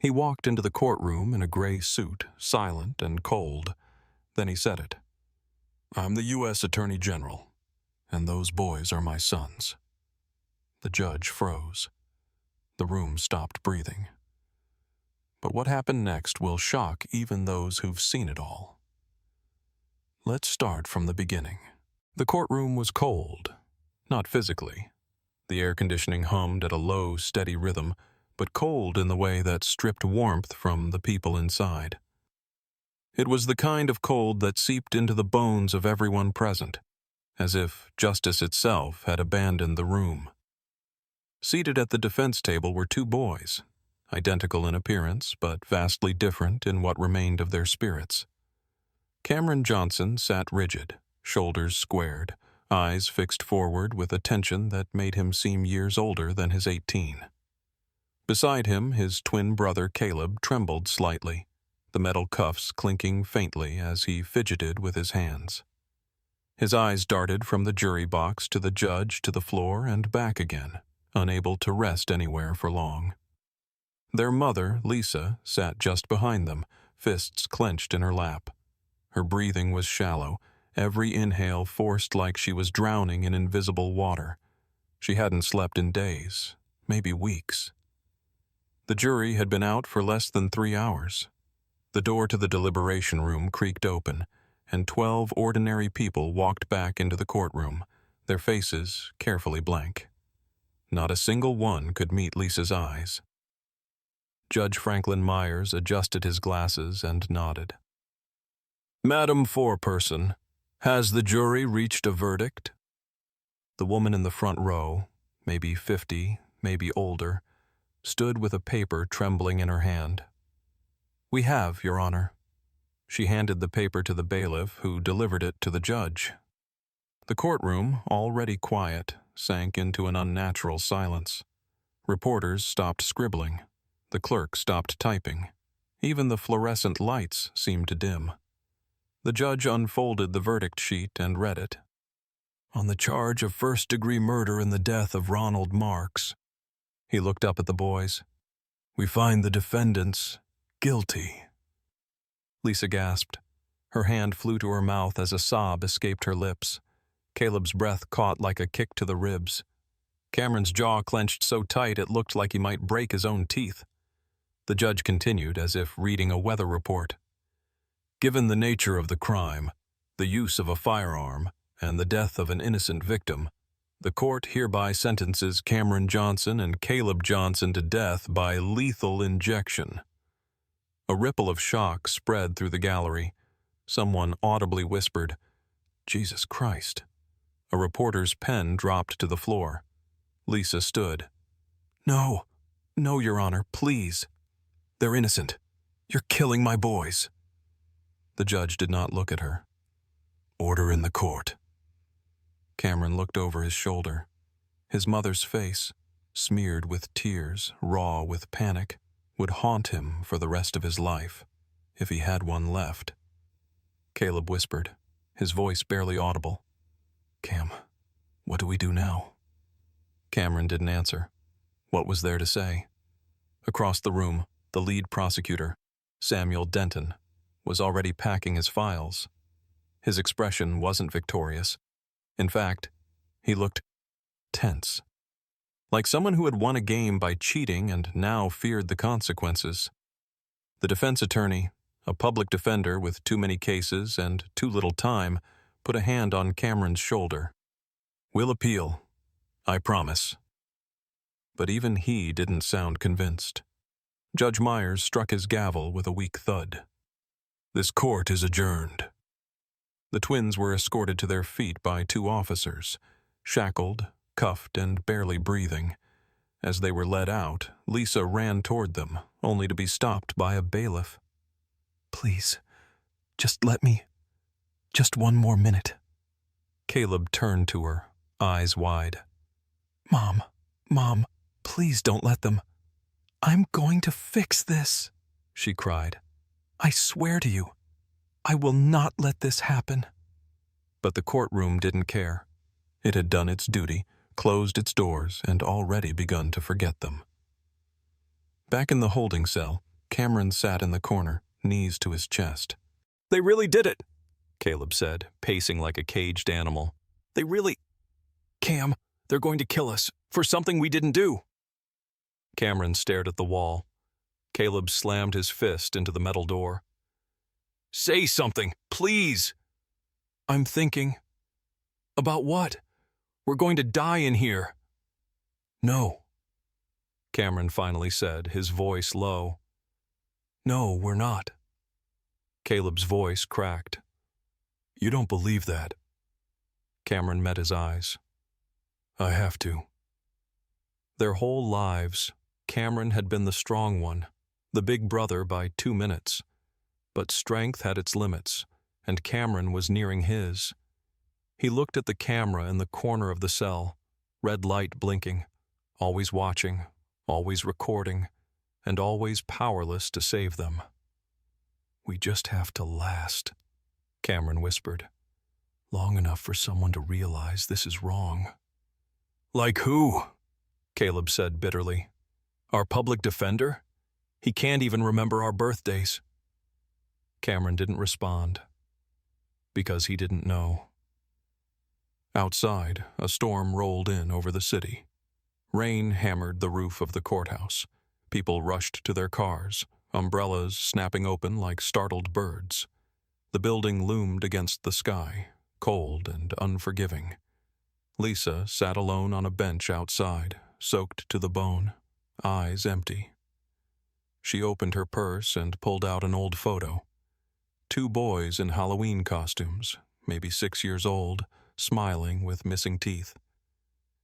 He walked into the courtroom in a gray suit, silent and cold. Then he said it. "I'm the U.S. Attorney General, and those boys are my sons." The judge froze. The room stopped breathing. But what happened next will shock even those who've seen it all. Let's start from the beginning. The courtroom was cold, not physically. The air conditioning hummed at a low, steady rhythm, but cold in the way that stripped warmth from the people inside. It was the kind of cold that seeped into the bones of everyone present, as if justice itself had abandoned the room. Seated at the defense table were two boys, identical in appearance but vastly different in what remained of their spirits. Cameron Johnson sat rigid, shoulders squared, eyes fixed forward with a tension that made him seem years older than his 18. Beside him, his twin brother Caleb trembled slightly, the metal cuffs clinking faintly as he fidgeted with his hands. His eyes darted from the jury box to the judge to the floor and back again, unable to rest anywhere for long. Their mother, Lisa, sat just behind them, fists clenched in her lap. Her breathing was shallow, every inhale forced like she was drowning in invisible water. She hadn't slept in days, maybe weeks. The jury had been out for less than 3 hours. The door to the deliberation room creaked open, and 12 ordinary people walked back into the courtroom, their faces carefully blank. Not a single one could meet Lisa's eyes. Judge Franklin Myers adjusted his glasses and nodded. "Madam Foreperson, has the jury reached a verdict?" The woman in the front row, maybe 50, maybe older, stood with a paper trembling in her hand. "We have, Your Honor." She handed the paper to the bailiff, who delivered it to the judge. The courtroom, already quiet, sank into an unnatural silence. Reporters stopped scribbling. The clerk stopped typing. Even the fluorescent lights seemed to dim. The judge unfolded the verdict sheet and read it. "On the charge of first-degree murder in the death of Ronald Marks," he looked up at the boys, "we find the defendants guilty." Lisa gasped. Her hand flew to her mouth as a sob escaped her lips. Caleb's breath caught like a kick to the ribs. Cameron's jaw clenched so tight it looked like he might break his own teeth. The judge continued as if reading a weather report. "Given the nature of the crime, the use of a firearm, and the death of an innocent victim, the court hereby sentences Cameron Johnson and Caleb Johnson to death by lethal injection." A ripple of shock spread through the gallery. Someone audibly whispered, "Jesus Christ." A reporter's pen dropped to the floor. Lisa stood. "No, no, Your Honor, please. They're innocent. You're killing my boys." The judge did not look at her. "Order in the court." Cameron looked over his shoulder. His mother's face, smeared with tears, raw with panic, would haunt him for the rest of his life, if he had one left. Caleb whispered, his voice barely audible. "Cam, what do we do now?" Cameron didn't answer. What was there to say? Across the room, the lead prosecutor, Samuel Denton, was already packing his files. His expression wasn't victorious. In fact, he looked tense, like someone who had won a game by cheating and now feared the consequences. The defense attorney, a public defender with too many cases and too little time, put a hand on Cameron's shoulder. "We'll appeal, I promise." But even he didn't sound convinced. Judge Myers struck his gavel with a weak thud. "This court is adjourned." The twins were escorted to their feet by 2 officers, shackled, cuffed, and barely breathing. As they were led out, Lisa ran toward them, only to be stopped by a bailiff. "Please, just one more minute." Caleb turned to her, eyes wide. Mom, please don't let them. I'm going to fix this," she cried. "I swear to you, I will not let this happen." But the courtroom didn't care. It had done its duty, closed its doors, and already begun to forget them. Back in the holding cell, Cameron sat in the corner, knees to his chest. "They really did it," Caleb said, pacing like a caged animal. "They really... Cam, they're going to kill us for something we didn't do." Cameron stared at the wall. Caleb slammed his fist into the metal door. "Say something, please." "I'm thinking." "About what? We're going to die in here." "No," Cameron finally said, his voice low. "No, we're not." Caleb's voice cracked. "You don't believe that." Cameron met his eyes. "I have to." Their whole lives, Cameron had been the strong one, the big brother by 2 minutes. But strength had its limits, and Cameron was nearing his. He looked at the camera in the corner of the cell, red light blinking, always watching, always recording, and always powerless to save them. "We just have to last," Cameron whispered. "Long enough for someone to realize this is wrong." "Like who?" Caleb said bitterly. "Our public defender? He can't even remember our birthdays." Cameron didn't respond. Because he didn't know. Outside, a storm rolled in over the city. Rain hammered the roof of the courthouse. People rushed to their cars, umbrellas snapping open like startled birds. The building loomed against the sky, cold and unforgiving. Lisa sat alone on a bench outside, soaked to the bone, eyes empty. She opened her purse and pulled out an old photo. 2 boys in Halloween costumes, maybe 6 years old, smiling with missing teeth.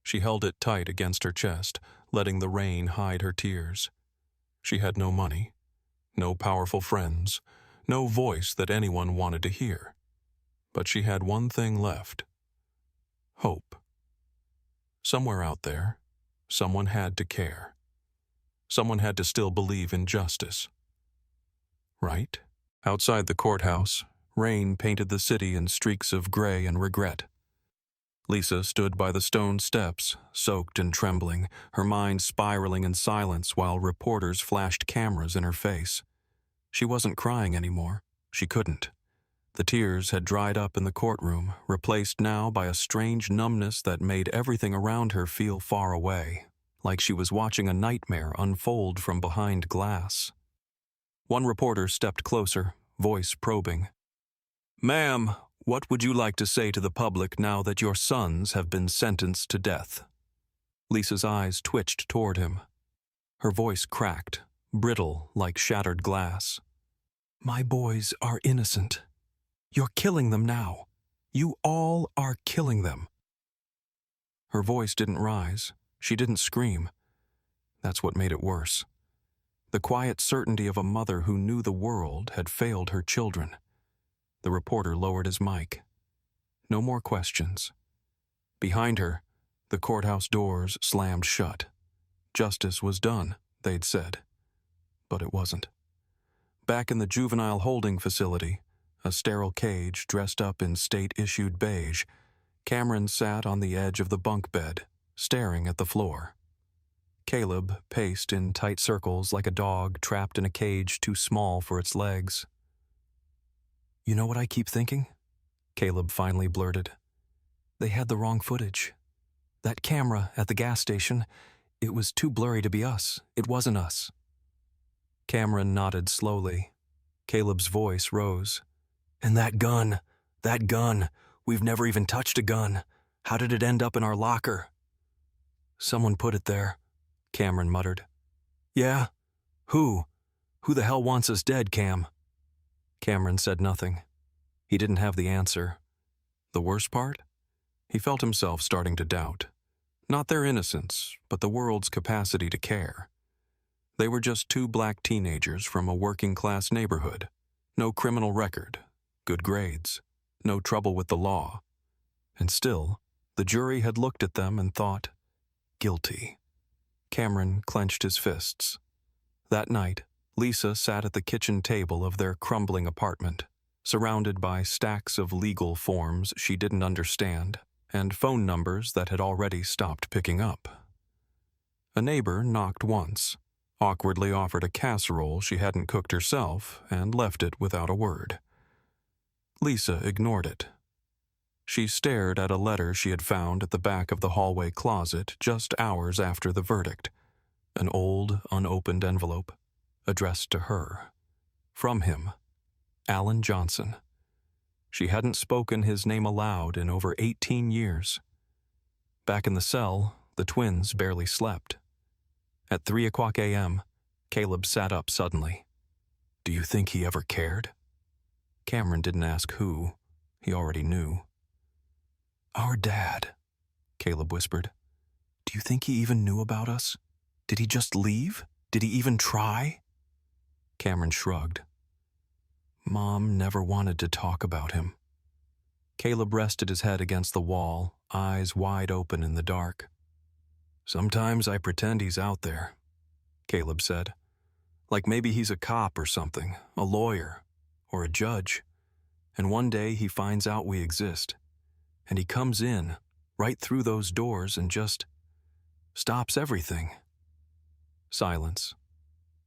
She held it tight against her chest, letting the rain hide her tears. She had no money, no powerful friends, no voice that anyone wanted to hear. But she had one thing left. Hope. Somewhere out there, someone had to care. Someone had to still believe in justice. Right? Outside the courthouse, rain painted the city in streaks of gray and regret. Lisa stood by the stone steps, soaked and trembling, her mind spiraling in silence while reporters flashed cameras in her face. She wasn't crying anymore. She couldn't. The tears had dried up in the courtroom, replaced now by a strange numbness that made everything around her feel far away, like she was watching a nightmare unfold from behind glass. One reporter stepped closer, voice probing. "Ma'am, what would you like to say to the public now that your sons have been sentenced to death?" Lisa's eyes twitched toward him. Her voice cracked, brittle like shattered glass. "My boys are innocent. You're killing them now. You all are killing them." Her voice didn't rise. She didn't scream. That's what made it worse. The quiet certainty of a mother who knew the world had failed her children. The reporter lowered his mic. No more questions. Behind her, the courthouse doors slammed shut. Justice was done, they'd said. But it wasn't. Back in the juvenile holding facility, a sterile cage dressed up in state-issued beige, Cameron sat on the edge of the bunk bed, staring at the floor. Caleb paced in tight circles like a dog trapped in a cage too small for its legs. "You know what I keep thinking?" Caleb finally blurted. "They had the wrong footage. That camera at the gas station, it was too blurry to be us. It wasn't us." Cameron nodded slowly. Caleb's voice rose. "And that gun, we've never even touched a gun. How did it end up in our locker?" "Someone put it there," Cameron muttered. "Yeah? Who? Who the hell wants us dead, Cam?" Cameron said nothing. He didn't have the answer. The worst part? He felt himself starting to doubt. Not their innocence, but the world's capacity to care. They were just 2 black teenagers from a working-class neighborhood. No criminal record, good grades, no trouble with the law. And still, the jury had looked at them and thought, guilty. Cameron clenched his fists. That night, Lisa sat at the kitchen table of their crumbling apartment, surrounded by stacks of legal forms she didn't understand and phone numbers that had already stopped picking up. A neighbor knocked once. awkwardly offered a casserole she hadn't cooked herself, and left it without a word. Lisa ignored it. She stared at a letter she had found at the back of the hallway closet just hours after the verdict, an old, unopened envelope, addressed to her. From him, Alan Johnson. She hadn't spoken his name aloud in over 18 years. Back in the cell, the twins barely slept. At 3:00 a.m., Caleb sat up suddenly. Do you think he ever cared? Cameron didn't ask who. He already knew. Our dad, Caleb whispered. Do you think he even knew about us? Did he just leave? Did he even try? Cameron shrugged. Mom never wanted to talk about him. Caleb rested his head against the wall, eyes wide open in the dark. Sometimes I pretend he's out there, Caleb said. Like maybe he's a cop or something, a lawyer, or a judge. And one day he finds out we exist. And he comes in, right through those doors, and just stops everything. Silence.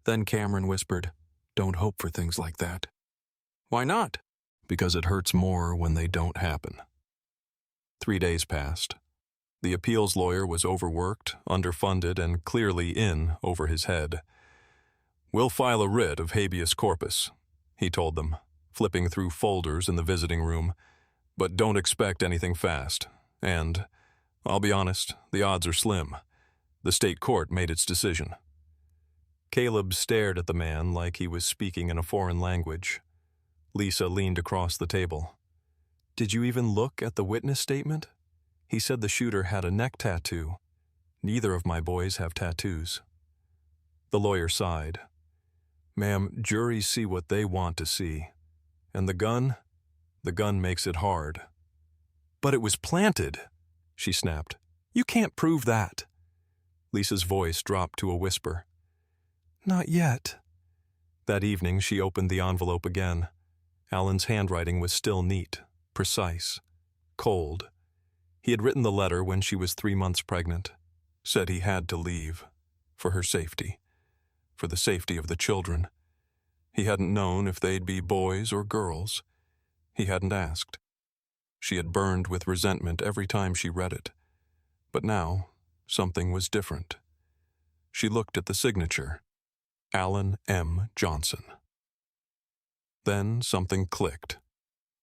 Then Cameron whispered, Don't hope for things like that. Why not? Because it hurts more when they don't happen. 3 days passed. The appeals lawyer was overworked, underfunded, and clearly in over his head. We'll file a writ of habeas corpus, he told them, flipping through folders in the visiting room. But don't expect anything fast. And, I'll be honest, the odds are slim. The state court made its decision. Caleb stared at the man like he was speaking in a foreign language. Lisa leaned across the table. Did you even look at the witness statement? He said the shooter had a neck tattoo. Neither of my boys have tattoos. The lawyer sighed. Ma'am, juries see what they want to see. And the gun makes it hard. But it was planted, she snapped. You can't prove that. Lisa's voice dropped to a whisper. Not yet. That evening she opened the envelope again. Alan's handwriting was still neat, precise, cold. He had written the letter when she was 3 months pregnant. Said he had to leave. For her safety. For the safety of the children. He hadn't known if they'd be boys or girls. He hadn't asked. She had burned with resentment every time she read it. But now, something was different. She looked at the signature. Alan M. Johnson. Then something clicked.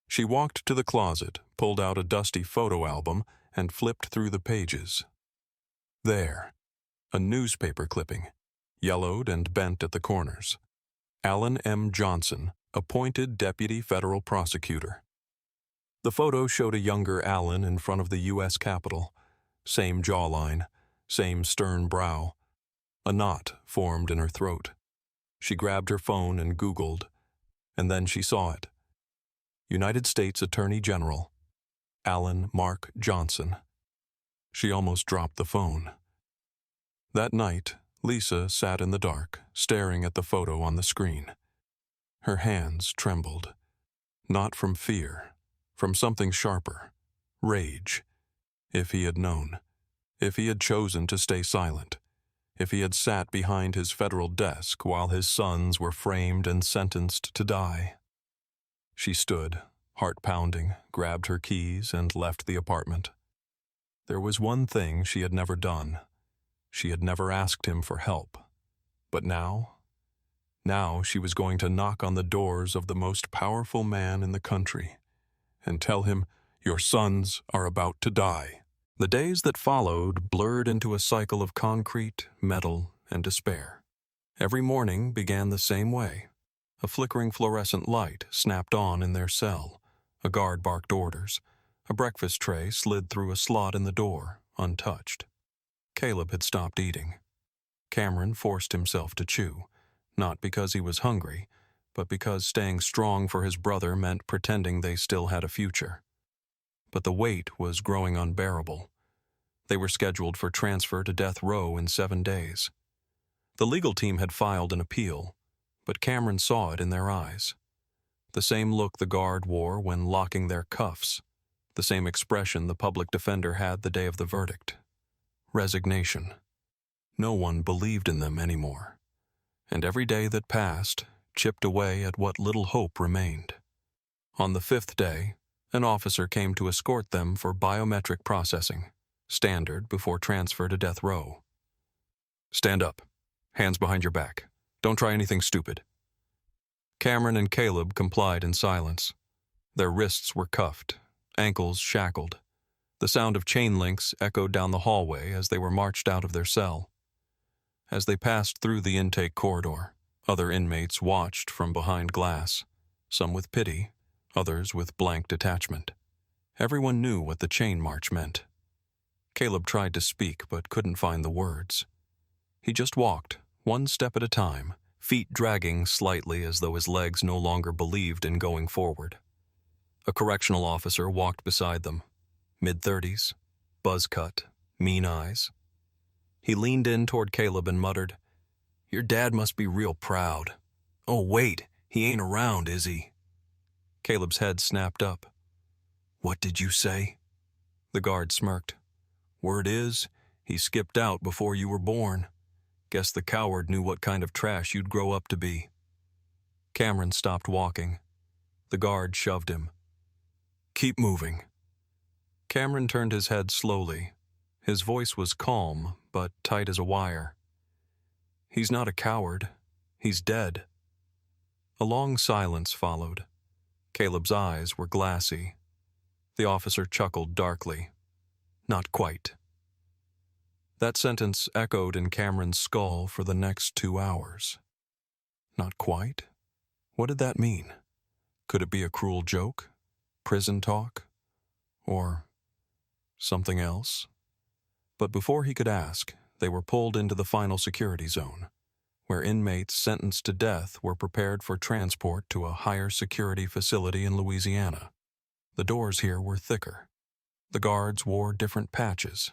She walked to the closet, pulled out a dusty photo album, and flipped through the pages. There, a newspaper clipping, yellowed and bent at the corners. Alan M. Johnson, appointed Deputy Federal Prosecutor. The photo showed a younger Alan in front of the U.S. Capitol. Same jawline, same stern brow. A knot formed in her throat. She grabbed her phone and Googled, and then she saw it. United States Attorney General, Alan Mark Johnson. She almost dropped the phone. That night, Lisa sat in the dark, staring at the photo on the screen. Her hands trembled. Not from fear, from something sharper. Rage. If he had known. If he had chosen to stay silent. If he had sat behind his federal desk while his sons were framed and sentenced to die. She stood, heart pounding, grabbed her keys, and left the apartment. There was one thing she had never done. She had never asked him for help. But now she was going to knock on the doors of the most powerful man in the country and tell him, Your sons are about to die. The days that followed blurred into a cycle of concrete, metal, and despair. Every morning began the same way. A flickering fluorescent light snapped on in their cell. A guard barked orders. A breakfast tray slid through a slot in the door, untouched. Caleb had stopped eating. Cameron forced himself to chew, not because he was hungry, but because staying strong for his brother meant pretending they still had a future. But the weight was growing unbearable. They were scheduled for transfer to death row in 7 days. The legal team had filed an appeal, but Cameron saw it in their eyes. The same look the guard wore when locking their cuffs, the same expression the public defender had the day of the verdict. Resignation. No one believed in them anymore. and every day that passed chipped away at what little hope remained. On the 5th day, an officer came to escort them for biometric processing, standard before transfer to death row. "Stand up. Hands behind your back. Don't try anything stupid." Cameron and Caleb complied in silence. Their wrists were cuffed, ankles shackled. The sound of chain links echoed down the hallway as they were marched out of their cell. As they passed through the intake corridor, other inmates watched from behind glass, some with pity, others with blank detachment. Everyone knew what the chain march meant. Caleb tried to speak but couldn't find the words. He just walked, one step at a time, feet dragging slightly as though his legs no longer believed in going forward. A correctional officer walked beside them, mid-30s, buzz cut, mean eyes. He leaned in toward Caleb and muttered, "Your dad must be real proud. Oh, wait, he ain't around, is he?" Caleb's head snapped up. "What did you say?" The guard smirked. "Word is, he skipped out before you were born. Guess the coward knew what kind of trash you'd grow up to be." Cameron stopped walking. The guard shoved him. "Keep moving." Cameron turned his head slowly. His voice was calm, but tight as a wire. "He's not a coward. He's dead." A long silence followed. Caleb's eyes were glassy. The officer chuckled darkly. "Not quite." That sentence echoed in Cameron's skull for the next 2 hours. Not quite? What did that mean? Could it be a cruel joke? Prison talk? Or something else? But before he could ask, they were pulled into the final security zone, where inmates sentenced to death were prepared for transport to a higher security facility in Louisiana. The doors here were thicker. The guards wore different patches,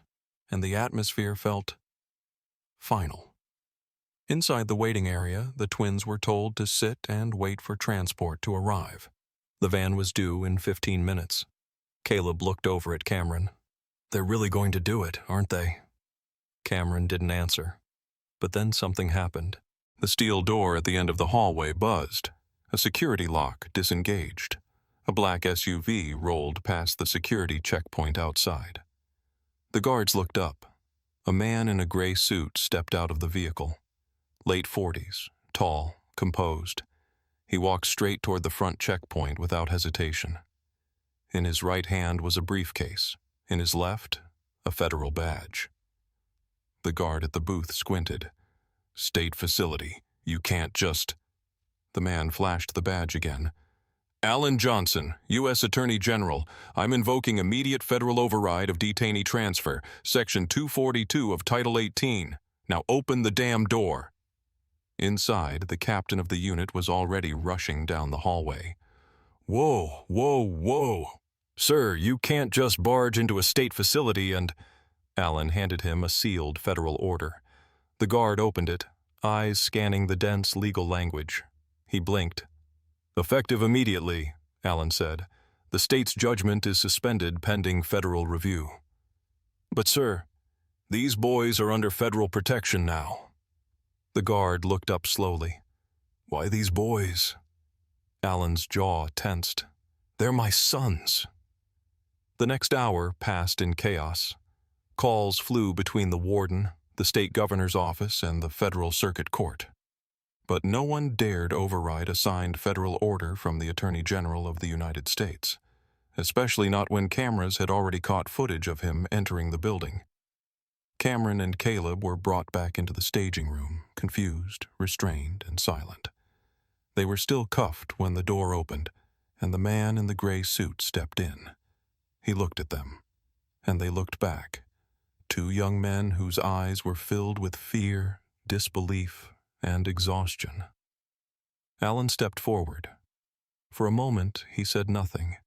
and the atmosphere felt final. Inside the waiting area, the twins were told to sit and wait for transport to arrive. The van was due in 15 minutes. Caleb looked over at Cameron. "They're really going to do it, aren't they?" Cameron didn't answer. But then something happened. The steel door at the end of the hallway buzzed. A security lock disengaged. A black SUV rolled past the security checkpoint outside. The guards looked up. A man in a gray suit stepped out of the vehicle. Late 40s, tall, composed. He walked straight toward the front checkpoint without hesitation. In his right hand was a briefcase. In his left, a federal badge. The guard at the booth squinted. "State facility. You can't just..." The man flashed the badge again. "Alan Johnson, U.S. Attorney General. I'm invoking immediate federal override of detainee transfer, Section 242 of Title 18. Now open the damn door." Inside, the captain of the unit was already rushing down the hallway. "Whoa, whoa, whoa. Sir, you can't just barge into a state facility and..." Alan handed him a sealed federal order. The guard opened it, eyes scanning the dense legal language. He blinked. "Effective immediately," Alan said. "The state's judgment is suspended pending federal review." "But sir, these boys are under federal protection now." The guard looked up slowly. "Why these boys?" Alan's jaw tensed. "They're my sons." The next hour passed in chaos. Calls flew between the warden, the state governor's office, and the federal circuit court. But no one dared override a signed federal order from the Attorney General of the United States, especially not when cameras had already caught footage of him entering the building. Cameron and Caleb were brought back into the staging room, confused, restrained, and silent. They were still cuffed when the door opened, and the man in the gray suit stepped in. He looked at them, and they looked back. 2 young men whose eyes were filled with fear, disbelief, and exhaustion. Alan stepped forward. For a moment, he said nothing.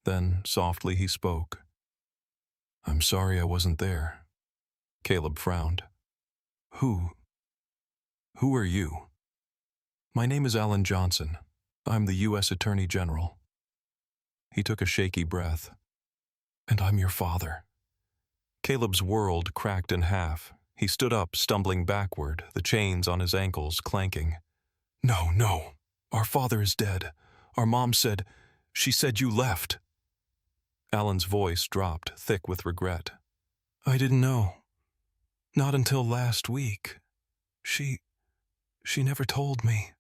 Then, softly, he spoke. "I'm sorry I wasn't there." Caleb frowned. Who are you?" "My name is Alan Johnson. I'm the U.S. Attorney General." He took a shaky breath. "And I'm your father." Caleb's world cracked in half. He stood up, stumbling backward, the chains on his ankles clanking. "No, no. Our father is dead. Our mom said, she said you left." Alan's voice dropped, thick with regret. "I didn't know. Not until last week. She never told me.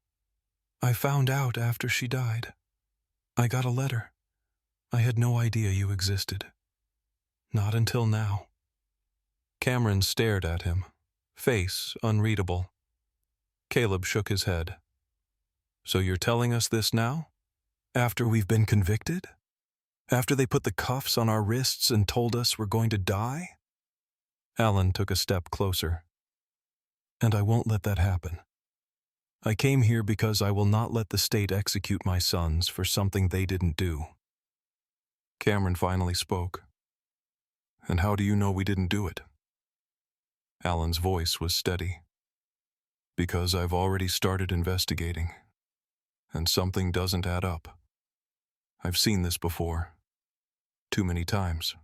I found out after she died. I got a letter. I had no idea you existed. Not until now." Cameron stared at him, face unreadable. Caleb shook his head. "So you're telling us this now? After we've been convicted? After they put the cuffs on our wrists and told us we're going to die?" Alan took a step closer. "And I won't let that happen. I came here because I will not let the state execute my sons for something they didn't do." Cameron finally spoke. "And how do you know we didn't do it?" Alan's voice was steady. "Because I've already started investigating, and something doesn't add up. I've seen this before. Too many times."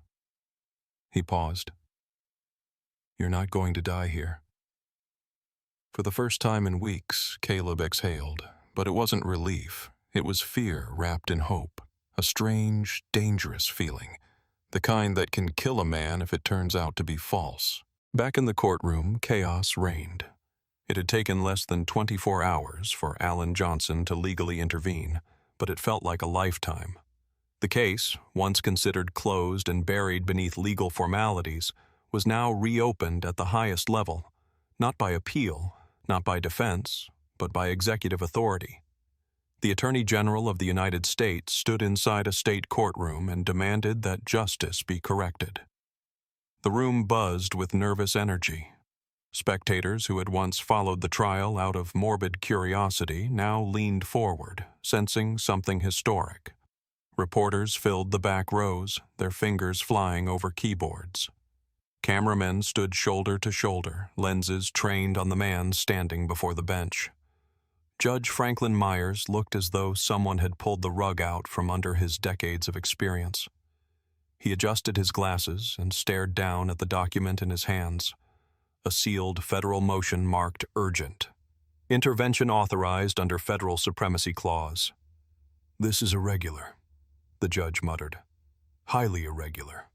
He paused. "You're not going to die here." For the first time in weeks, Caleb exhaled, but it wasn't relief. It was fear wrapped in hope, a strange, dangerous feeling, the kind that can kill a man if it turns out to be false. Back in the courtroom, chaos reigned. It had taken less than 24 hours for Alan Johnson to legally intervene, but it felt like a lifetime. The case, once considered closed and buried beneath legal formalities, was now reopened at the highest level, not by appeal, not by defense, but by executive authority. The Attorney General of the United States stood inside a state courtroom and demanded that justice be corrected. The room buzzed with nervous energy. Spectators who had once followed the trial out of morbid curiosity now leaned forward, sensing something historic. Reporters filled the back rows, their fingers flying over keyboards. Cameramen stood shoulder to shoulder, lenses trained on the man standing before the bench. Judge Franklin Myers looked as though someone had pulled the rug out from under his decades of experience. He adjusted his glasses and stared down at the document in his hands. A sealed federal motion marked urgent. Intervention authorized under Federal Supremacy Clause. "This is irregular," the judge muttered. "Highly irregular."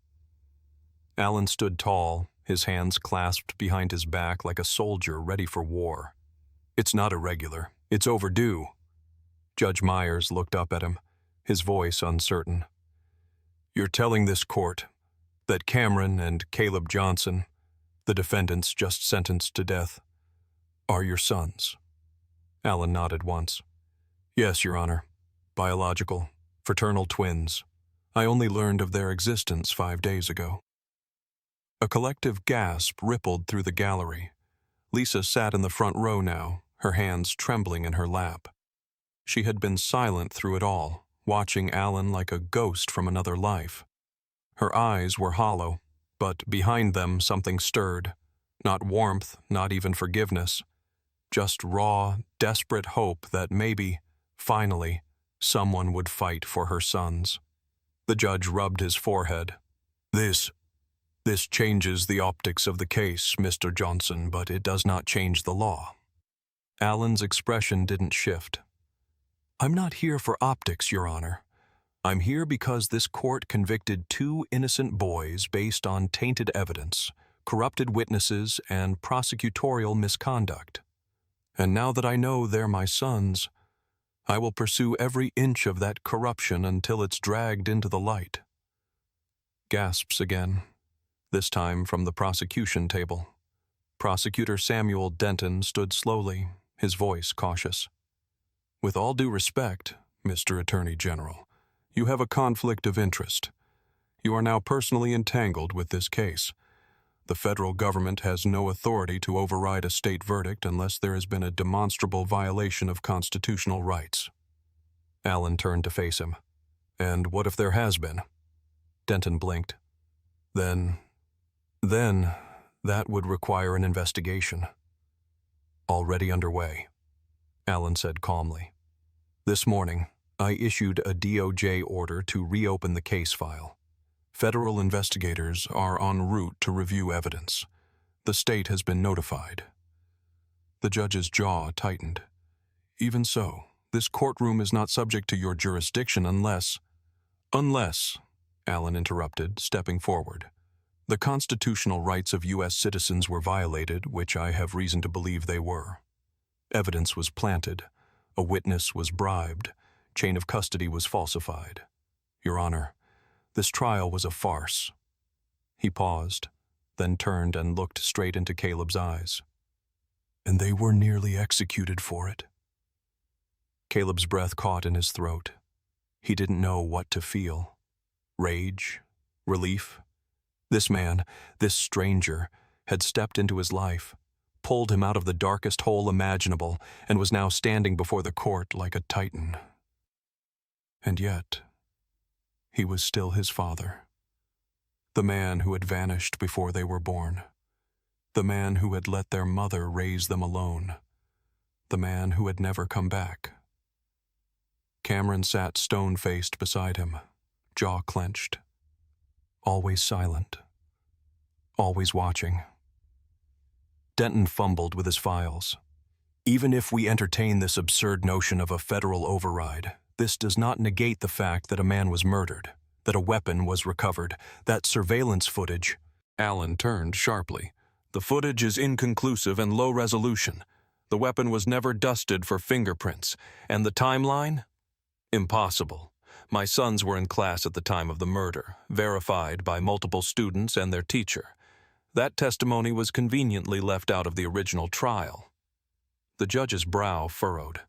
Alan stood tall, his hands clasped behind his back like a soldier ready for war. "It's not irregular. It's overdue." Judge Myers looked up at him, his voice uncertain. "You're telling this court that Cameron and Caleb Johnson, the defendants just sentenced to death, are your sons?" Alan nodded once. "Yes, Your Honor. Biological, fraternal twins. I only learned of their existence 5 days ago." A collective gasp rippled through the gallery. Lisa sat in the front row now, her hands trembling in her lap. She had been silent through it all, watching Alan like a ghost from another life. Her eyes were hollow, but behind them something stirred. Not warmth, not even forgiveness. Just raw, desperate hope that maybe, finally, someone would fight for her sons. The judge rubbed his forehead. This changes the optics of the case, Mr. Johnson, but it does not change the law." Alan's expression didn't shift. "I'm not here for optics, Your Honor. I'm here because this court convicted 2 innocent boys based on tainted evidence, corrupted witnesses, and prosecutorial misconduct. And now that I know they're my sons, I will pursue every inch of that corruption until it's dragged into the light." Gasps again, this time from the prosecution table. Prosecutor Samuel Denton stood slowly, his voice cautious. "With all due respect, Mr. Attorney General, you have a conflict of interest. You are now personally entangled with this case. The federal government has no authority to override a state verdict unless there has been a demonstrable violation of constitutional rights." Alan turned to face him. "And what if there has been?" Denton blinked. Then that would require an investigation." "Already underway," Alan said calmly. "This morning, I issued a DOJ order to reopen the case file. Federal investigators are en route to review evidence. The state has been notified. The judge's jaw tightened. Even so, this courtroom is not subject to your jurisdiction unless, Allen interrupted, stepping forward. The constitutional rights of U.S. citizens were violated, which I have reason to believe they were. Evidence was planted. A witness was bribed. Chain of custody was falsified. Your Honor, this trial was a farce. He paused, then turned and looked straight into Caleb's eyes. And they were nearly executed for it. Caleb's breath caught in his throat. He didn't know what to feel. Rage? Relief? This man, this stranger, had stepped into his life, pulled him out of the darkest hole imaginable, and was now standing before the court like a titan. And yet, he was still his father. The man who had vanished before they were born. The man who had let their mother raise them alone. The man who had never come back. Cameron sat stone-faced beside him, jaw clenched. Always silent. Always watching. Denton fumbled with his files. Even if we entertain this absurd notion of a federal override, this does not negate the fact that a man was murdered, that a weapon was recovered, that surveillance footage. Allen turned sharply. The footage is inconclusive and low resolution. The weapon was never dusted for fingerprints. And the timeline? Impossible. My sons were in class at the time of the murder, verified by multiple students and their teacher. That testimony was conveniently left out of the original trial. The judge's brow furrowed.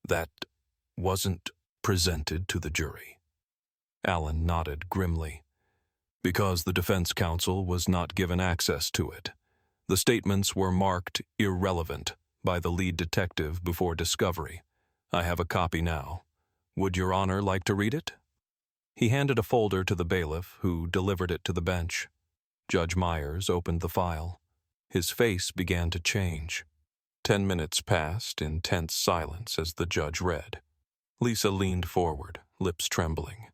That wasn't presented to the jury. Allen nodded grimly. Because the defense counsel was not given access to it. The statements were marked irrelevant by the lead detective before discovery. I have a copy now. Would Your Honor like to read it? He handed a folder to the bailiff, who delivered it to the bench. Judge Myers opened the file. His face began to change. 10 minutes passed in tense silence as the judge read. Lisa leaned forward, lips trembling.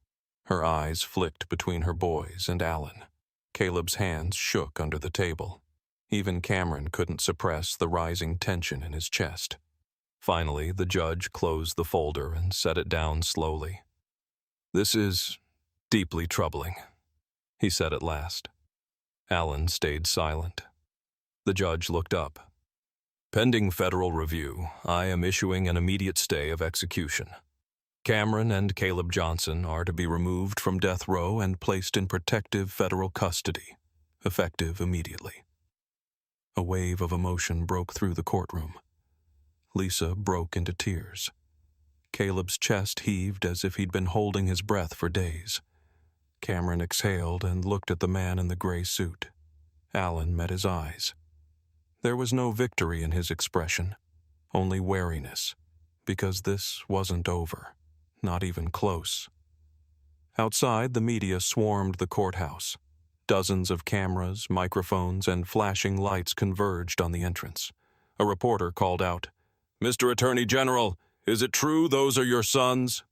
Her eyes flicked between her boys and Allen. Caleb's hands shook under the table. Even Cameron couldn't suppress the rising tension in his chest. Finally, the judge closed the folder and set it down slowly. This is deeply troubling, he said at last. Allen stayed silent. The judge looked up. Pending federal review, I am issuing an immediate stay of execution. Cameron and Caleb Johnson are to be removed from death row and placed in protective federal custody, effective immediately. A wave of emotion broke through the courtroom. Lisa broke into tears. Caleb's chest heaved as if he'd been holding his breath for days. Cameron exhaled and looked at the man in the gray suit. Allen met his eyes. There was no victory in his expression, only wariness, because this wasn't over, not even close. Outside, the media swarmed the courthouse. Dozens of cameras, microphones, and flashing lights converged on the entrance. A reporter called out, "Mr. Attorney General, is it true those are your sons?"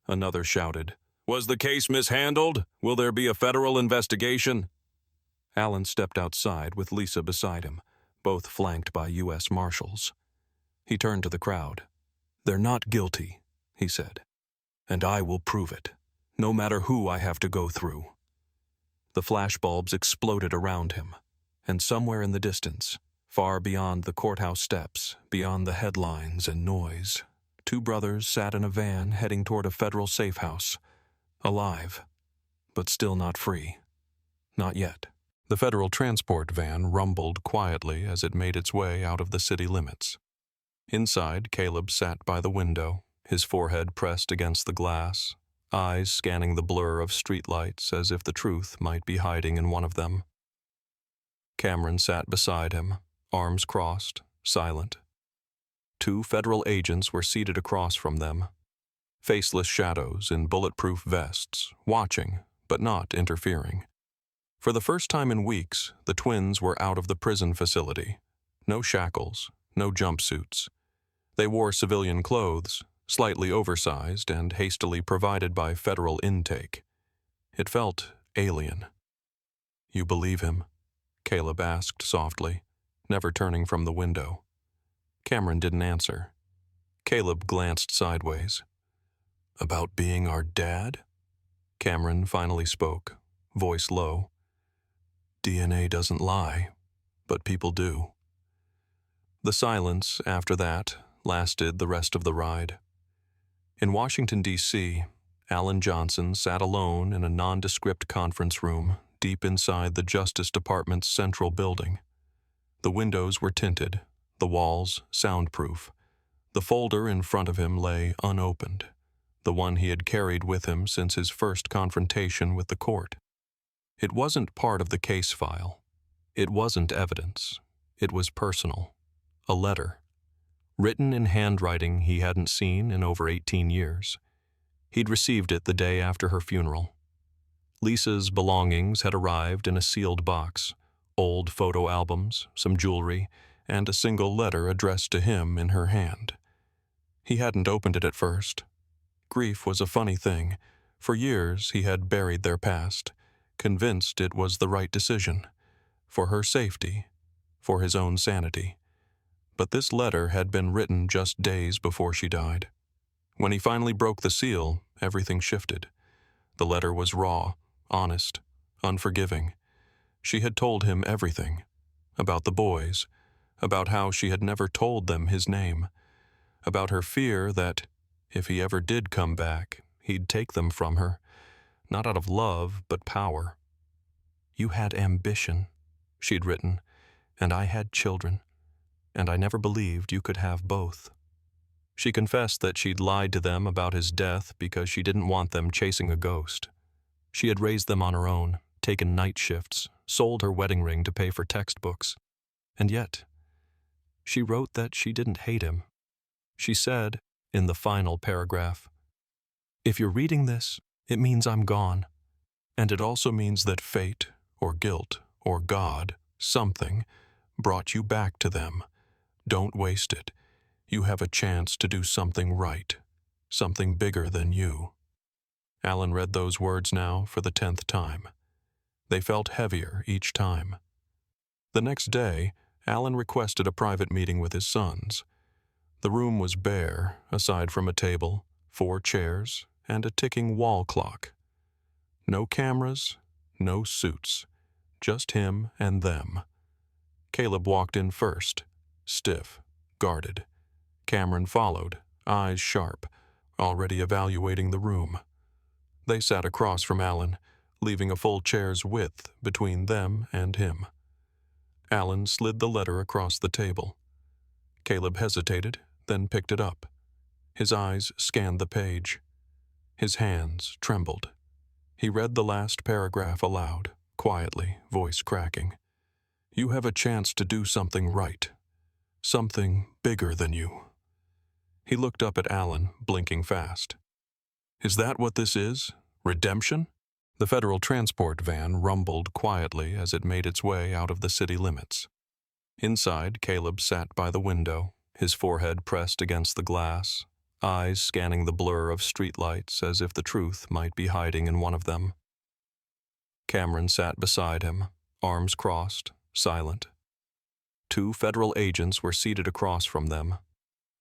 Another shouted, "Was the case mishandled? Will there be a federal investigation?" Allen stepped outside with Lisa beside him, both flanked by U.S. Marshals. He turned to the crowd. "They're not guilty," he said, "and I will prove it, no matter who I have to go through." The flashbulbs exploded around him, and somewhere in the distance, far beyond the courthouse steps, beyond the headlines and noise, two brothers sat in a van heading toward a federal safe house, alive, but still not free. Not yet. The federal transport van rumbled quietly as it made its way out of the city limits. Inside, Caleb sat by the window, his forehead pressed against the glass, eyes scanning the blur of streetlights as if the truth might be hiding in one of them. Cameron sat beside him, arms crossed, silent. Two federal agents were seated across from them, faceless shadows in bulletproof vests, watching, but not interfering. For the first time in weeks, the twins were out of the prison facility. No shackles, no jumpsuits. They wore civilian clothes, slightly oversized and hastily provided by federal intake. It felt alien. "You believe him?" Caleb asked softly, never turning from the window. Cameron didn't answer. Caleb glanced sideways. About being our dad? Cameron finally spoke, voice low. DNA doesn't lie, but people do. The silence, after that, lasted the rest of the ride. In Washington, D.C., Alan Johnson sat alone in a nondescript conference room deep inside the Justice Department's central building. The windows were tinted, the walls soundproof. The folder in front of him lay unopened, the one he had carried with him since his first confrontation with the court. It wasn't part of the case file. It wasn't evidence. It was personal. A letter. Written in handwriting he hadn't seen in over 18 years. He'd received it the day after her funeral. Lisa's belongings had arrived in a sealed box, old photo albums, some jewelry, and a single letter addressed to him in her hand. He hadn't opened it at first. Grief was a funny thing. For years he had buried their past, convinced it was the right decision, for her safety, for his own sanity. But this letter had been written just days before she died. When he finally broke the seal, everything shifted. The letter was raw, honest, unforgiving. She had told him everything. About the boys, about how she had never told them his name, about her fear that, if he ever did come back, he'd take them from her, not out of love, but power. You had ambition, she'd written, and I had children, and I never believed you could have both. She confessed that she'd lied to them about his death because she didn't want them chasing a ghost. She had raised them on her own, taken night shifts, sold her wedding ring to pay for textbooks. And yet, she wrote that she didn't hate him. She said, in the final paragraph, "If you're reading this, it means I'm gone. And it also means that fate, or guilt, or God, something, brought you back to them. Don't waste it. You have a chance to do something right, something bigger than you." Alan read those words now for the 10th time. They felt heavier each time. The next day, Alan requested a private meeting with his sons. The room was bare, aside from a table, 4 chairs, and a ticking wall clock. No cameras, no suits, just him and them. Caleb walked in first, stiff, guarded. Cameron followed, eyes sharp, already evaluating the room. They sat across from Alan, leaving a full chair's width between them and him. Alan slid the letter across the table. Caleb hesitated, then picked it up. His eyes scanned the page. His hands trembled. He read the last paragraph aloud, quietly, voice cracking. You have a chance to do something right. Something bigger than you. He looked up at Alan, blinking fast. Is that what this is? Redemption? The federal transport van rumbled quietly as it made its way out of the city limits. Inside, Caleb sat by the window, his forehead pressed against the glass, eyes scanning the blur of streetlights as if the truth might be hiding in one of them. Cameron sat beside him, arms crossed, silent. 2 federal agents were seated across from them,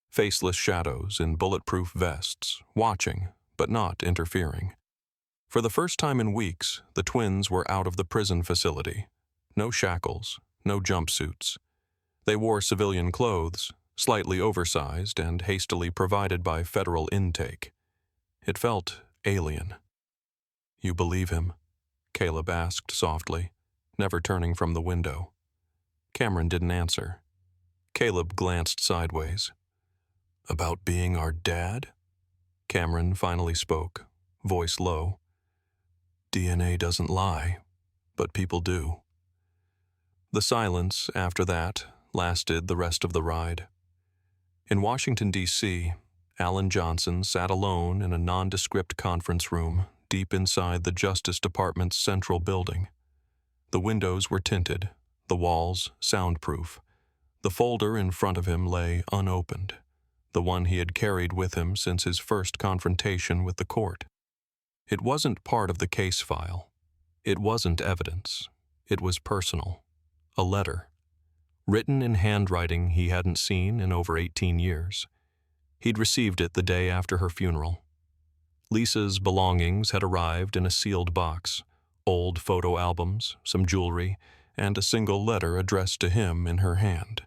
faceless shadows in bulletproof vests, watching, but not interfering. For the first time in weeks, the twins were out of the prison facility. No shackles, no jumpsuits. They wore civilian clothes, slightly oversized and hastily provided by federal intake. It felt alien. You believe him? Caleb asked softly, never turning from the window. Cameron didn't answer. Caleb glanced sideways. About being our dad? Cameron finally spoke, voice low. DNA doesn't lie, but people do. The silence, after that, lasted the rest of the ride. In Washington, D.C., Alan Johnson sat alone in a nondescript conference room deep inside the Justice Department's central building. The windows were tinted, the walls soundproof. The folder in front of him lay unopened, the one he had carried with him since his first confrontation with the court. It wasn't part of the case file. It wasn't evidence. It was personal. A letter, written in handwriting he hadn't seen in over 18 years. He'd received it the day after her funeral. Lisa's belongings had arrived in a sealed box, old photo albums, some jewelry, and a single letter addressed to him in her hand.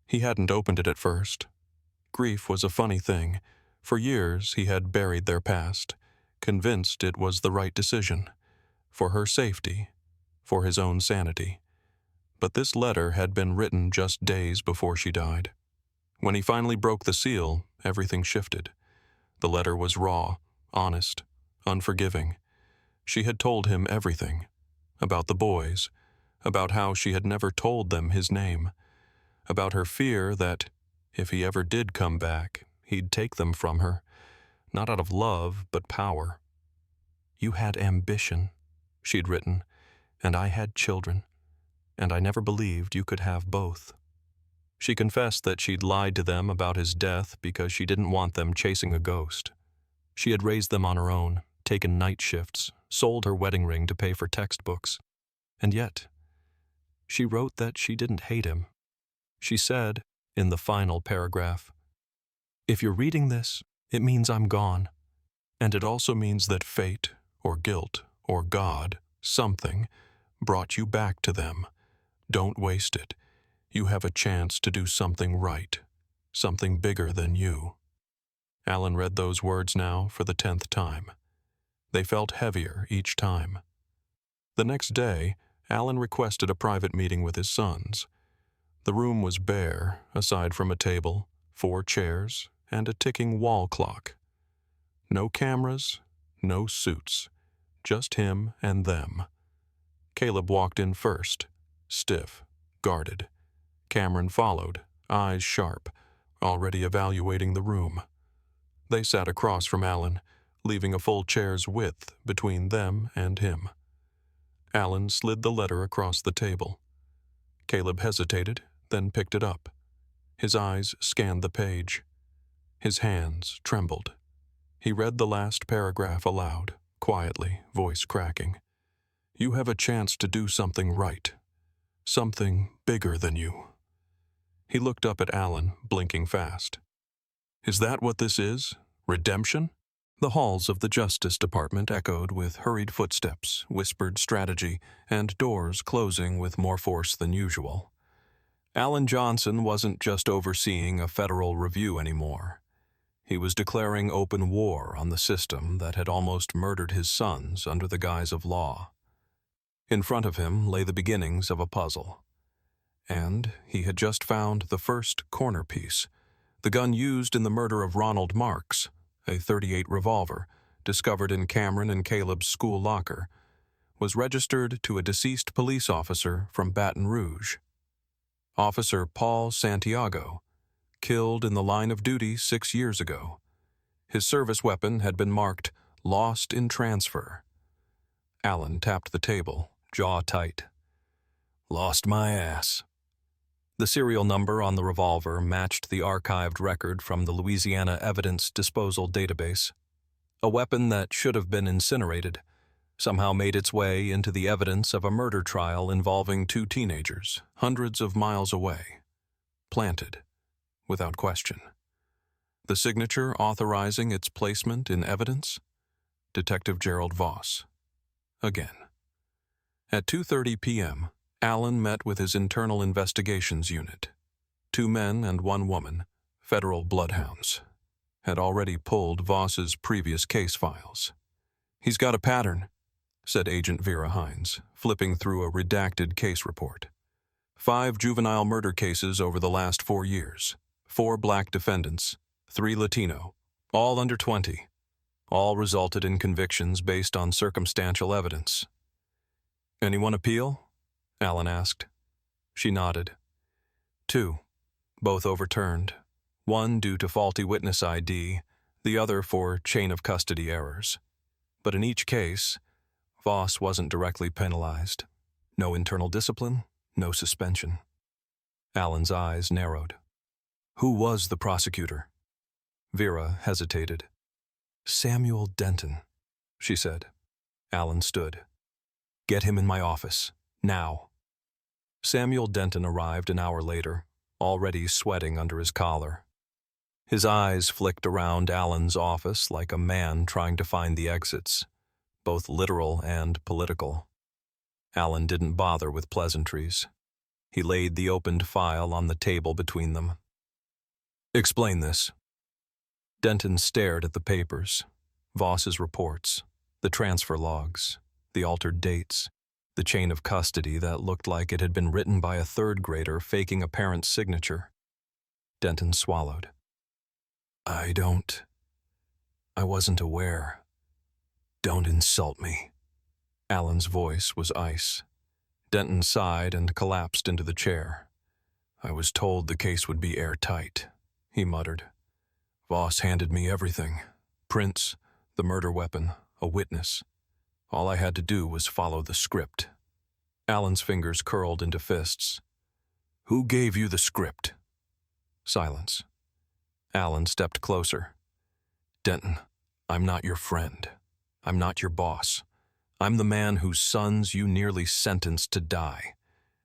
He hadn't opened it at first. Grief was a funny thing. For years he had buried their past, convinced it was the right decision, for her safety, for his own sanity. But this letter had been written just days before she died. When he finally broke the seal, everything shifted. The letter was raw, honest, unforgiving. She had told him everything. About the boys, about how she had never told them his name, about her fear that, if he ever did come back, he'd take them from her, not out of love, but power. "You had ambition," she'd written, "and I had children, and I never believed you could have both." She confessed that she'd lied to them about his death because she didn't want them chasing a ghost. She had raised them on her own, taken night shifts, sold her wedding ring to pay for textbooks. And yet, she wrote that she didn't hate him. She said, in the final paragraph, "If you're reading this, it means I'm gone. And it also means that fate, or guilt, or God, something, brought you back to them. Don't waste it. You have a chance to do something right, something bigger than you." Alan read those words now for the 10th time. They felt heavier each time. The next day, Alan requested a private meeting with his sons. The room was bare, aside from a table, 4 chairs, and a ticking wall clock. No cameras, no suits, just him and them. Caleb walked in first, stiff, guarded. Cameron followed, eyes sharp, already evaluating the room. They sat across from Alan, leaving a full chair's width between them and him. Alan slid the letter across the table. Caleb hesitated, then picked it up. His eyes scanned the page. His hands trembled. He read the last paragraph aloud, quietly, voice cracking. "You have a chance to do something right. Something bigger than you." He looked up at Alan, blinking fast. "Is that what this is? Redemption?" The halls of the Justice Department echoed with hurried footsteps, whispered strategy, and doors closing with more force than usual. Alan Johnson wasn't just overseeing a federal review anymore. He was declaring open war on the system that had almost murdered his sons under the guise of law. In front of him lay the beginnings of a puzzle. And he had just found the first corner piece, the gun used in the murder of Ronald Marks, a .38 revolver, discovered in Cameron and Caleb's school locker, was registered to a deceased police officer from Baton Rouge. Officer Paul Santiago, killed in the line of duty 6 years ago. His service weapon had been marked "Lost in Transfer." Alan tapped the table, jaw tight. "Lost my ass." The serial number on the revolver matched the archived record from the Louisiana Evidence Disposal Database. A weapon that should have been incinerated somehow made its way into the evidence of a murder trial involving 2 teenagers, hundreds of miles away. Planted, without question. The signature authorizing its placement in evidence? Detective Gerald Voss. Again. At 2:30 p.m., Alan met with his Internal Investigations Unit. 2 men and 1 woman, federal bloodhounds, had already pulled Voss's previous case files. "He's got a pattern," said Agent Vera Hines, flipping through a redacted case report. 5 juvenile murder cases over the last 4 years, 4 black defendants, 3 Latino, all under 20. All resulted in convictions based on circumstantial evidence. "Anyone appeal?" Alan asked. She nodded. 2, both overturned. 1 due to faulty witness ID, the other for chain of custody errors. But in each case, Voss wasn't directly penalized. No internal discipline, no suspension. Alan's eyes narrowed. "Who was the prosecutor?" Vera hesitated. "Samuel Denton," she said. Alan stood. "Get him in my office, now." Samuel Denton arrived an hour later, already sweating under his collar. His eyes flicked around Alan's office like a man trying to find the exits, both literal and political. Alan didn't bother with pleasantries. He laid the opened file on the table between them. "Explain this." Denton stared at the papers, Voss's reports, the transfer logs, the altered dates, the chain of custody that looked like it had been written by a third grader faking a parent's signature. Denton swallowed. I wasn't aware. Don't insult me." Alan's voice was ice. Denton sighed and collapsed into the chair. "I was told the case would be airtight," he muttered. "Voss handed me everything. Prints, the murder weapon, a witness. All I had to do was follow the script." Alan's fingers curled into fists. "Who gave you the script?" Silence. Alan stepped closer. "Denton, I'm not your friend. I'm not your boss. I'm the man whose sons you nearly sentenced to die.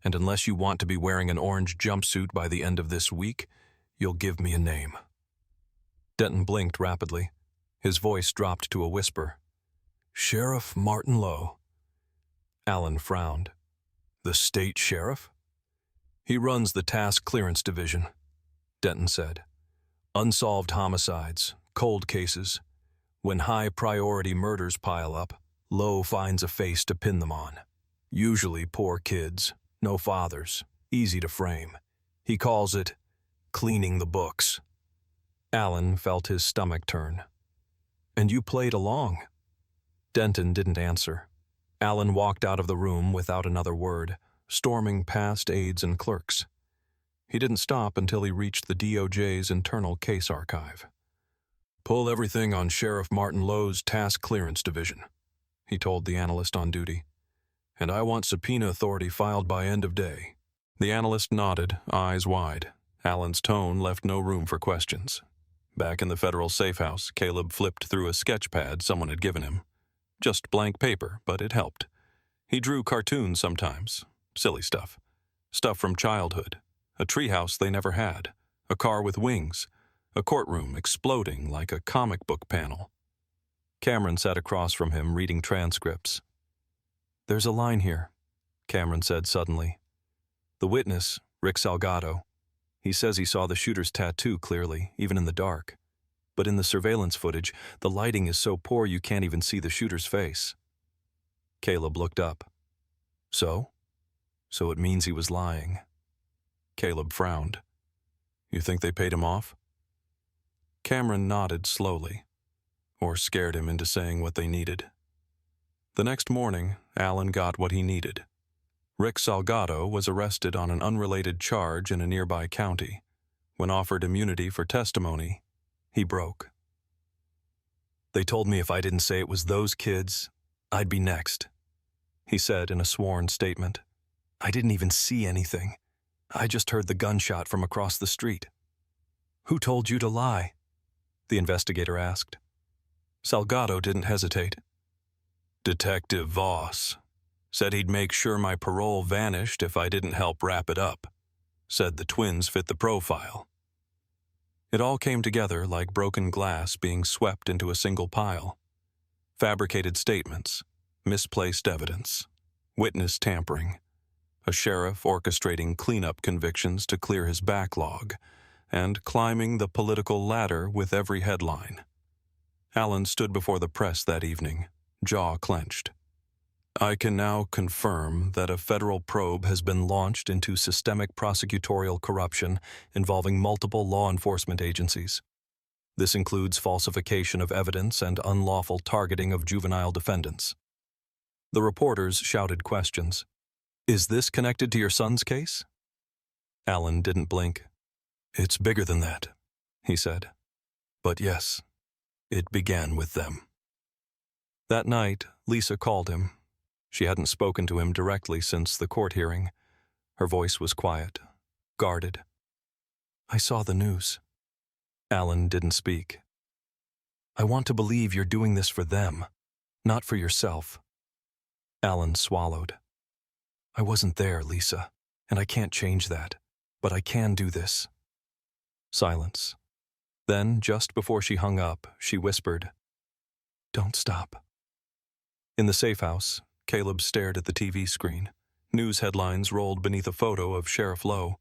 And unless you want to be wearing an orange jumpsuit by the end of this week, you'll give me a name." Denton blinked rapidly. His voice dropped to a whisper. "Sheriff Martin Lowe." Alan frowned. "The state sheriff?" "He runs the task clearance division," Denton said. "Unsolved homicides, cold cases. When high-priority murders pile up, Lowe finds a face to pin them on. Usually poor kids, no fathers, easy to frame. He calls it cleaning the books." Alan felt his stomach turn. "And you played along?" Denton didn't answer. Alan walked out of the room without another word, storming past aides and clerks. He didn't stop until he reached the DOJ's internal case archive. "Pull everything on Sheriff Martin Lowe's task clearance division," he told the analyst on duty. "And I want subpoena authority filed by end of day." The analyst nodded, eyes wide. Alan's tone left no room for questions. Back in the federal safe house, Caleb flipped through a sketch pad someone had given him. Just blank paper, but it helped. He drew cartoons sometimes, silly stuff. Stuff from childhood. A treehouse they never had. A car with wings. A courtroom exploding like a comic book panel. Cameron sat across from him, reading transcripts. "There's a line here," Cameron said suddenly. "The witness, Rick Salgado, he says he saw the shooter's tattoo clearly, even in the dark. But in the surveillance footage, the lighting is so poor you can't even see the shooter's face." Caleb looked up. "So? So it means he was lying." Caleb frowned. "You think they paid him off?" Cameron nodded slowly, or scared him into saying what they needed. The next morning, Alan got what he needed. Rick Salgado was arrested on an unrelated charge in a nearby county. When offered immunity for testimony, he broke. "They told me if I didn't say it was those kids, I'd be next," he said in a sworn statement. "I didn't even see anything. I just heard the gunshot from across the street." "Who told you to lie?" the investigator asked. Salgado didn't hesitate. "Detective Voss. Said he'd make sure my parole vanished if I didn't help wrap it up. Said the twins fit the profile." It all came together like broken glass being swept into a single pile. Fabricated statements, misplaced evidence, witness tampering, a sheriff orchestrating cleanup convictions to clear his backlog, and climbing the political ladder with every headline. Alan stood before the press that evening, jaw clenched. "I can now confirm that a federal probe has been launched into systemic prosecutorial corruption involving multiple law enforcement agencies. This includes falsification of evidence and unlawful targeting of juvenile defendants." The reporters shouted questions. "Is this connected to your son's case?" Alan didn't blink. "It's bigger than that," he said. "But yes, it began with them." That night, Lisa called him. She hadn't spoken to him directly since the court hearing. Her voice was quiet, guarded. "I saw the news." Alan didn't speak. "I want to believe you're doing this for them, not for yourself." Alan swallowed. "I wasn't there, Lisa. And I can't change that, but I can do this. Silence. Then, just before she hung up, she whispered, "Don't stop." In the safe house, Caleb stared at the TV screen. News headlines rolled beneath a photo of Sheriff Lowe.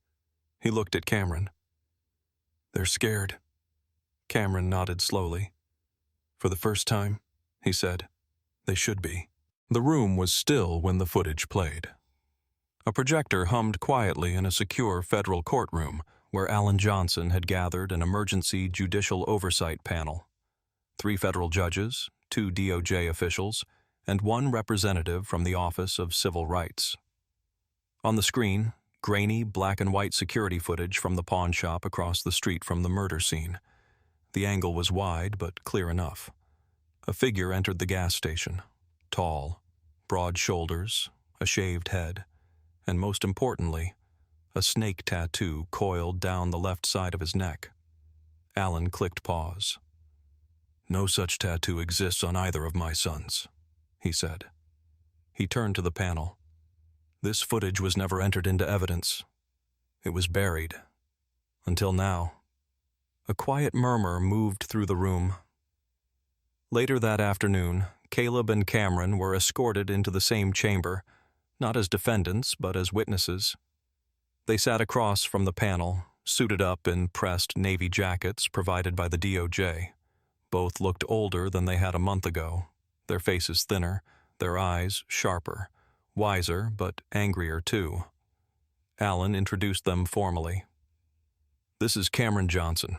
He looked at Cameron. "They're scared." Cameron nodded slowly. "For the first time," he said, "they should be." The room was still when the footage played. A projector hummed quietly in a secure federal courtroom where Alan Johnson had gathered an emergency judicial oversight panel. 3 federal judges, 2 DOJ officials, and 1 representative from the Office of Civil Rights. On the screen, grainy black and white security footage from the pawn shop across the street from the murder scene. The angle was wide but clear enough. A figure entered the gas station, tall, broad shoulders, a shaved head, and most importantly, a snake tattoo coiled down the left side of his neck. Alan clicked pause. "No such tattoo exists on either of my sons," he said. He turned to the panel. This footage was never entered into evidence. It was buried. Until now. A quiet murmur moved through the room. Later that afternoon, Caleb and Cameron were escorted into the same chamber, not as defendants, but as witnesses. They sat across from the panel, suited up in pressed navy jackets provided by the DOJ. Both looked older than they had a month ago, their faces thinner, their eyes sharper, wiser but angrier too. Alan introduced them formally. "This is Cameron Johnson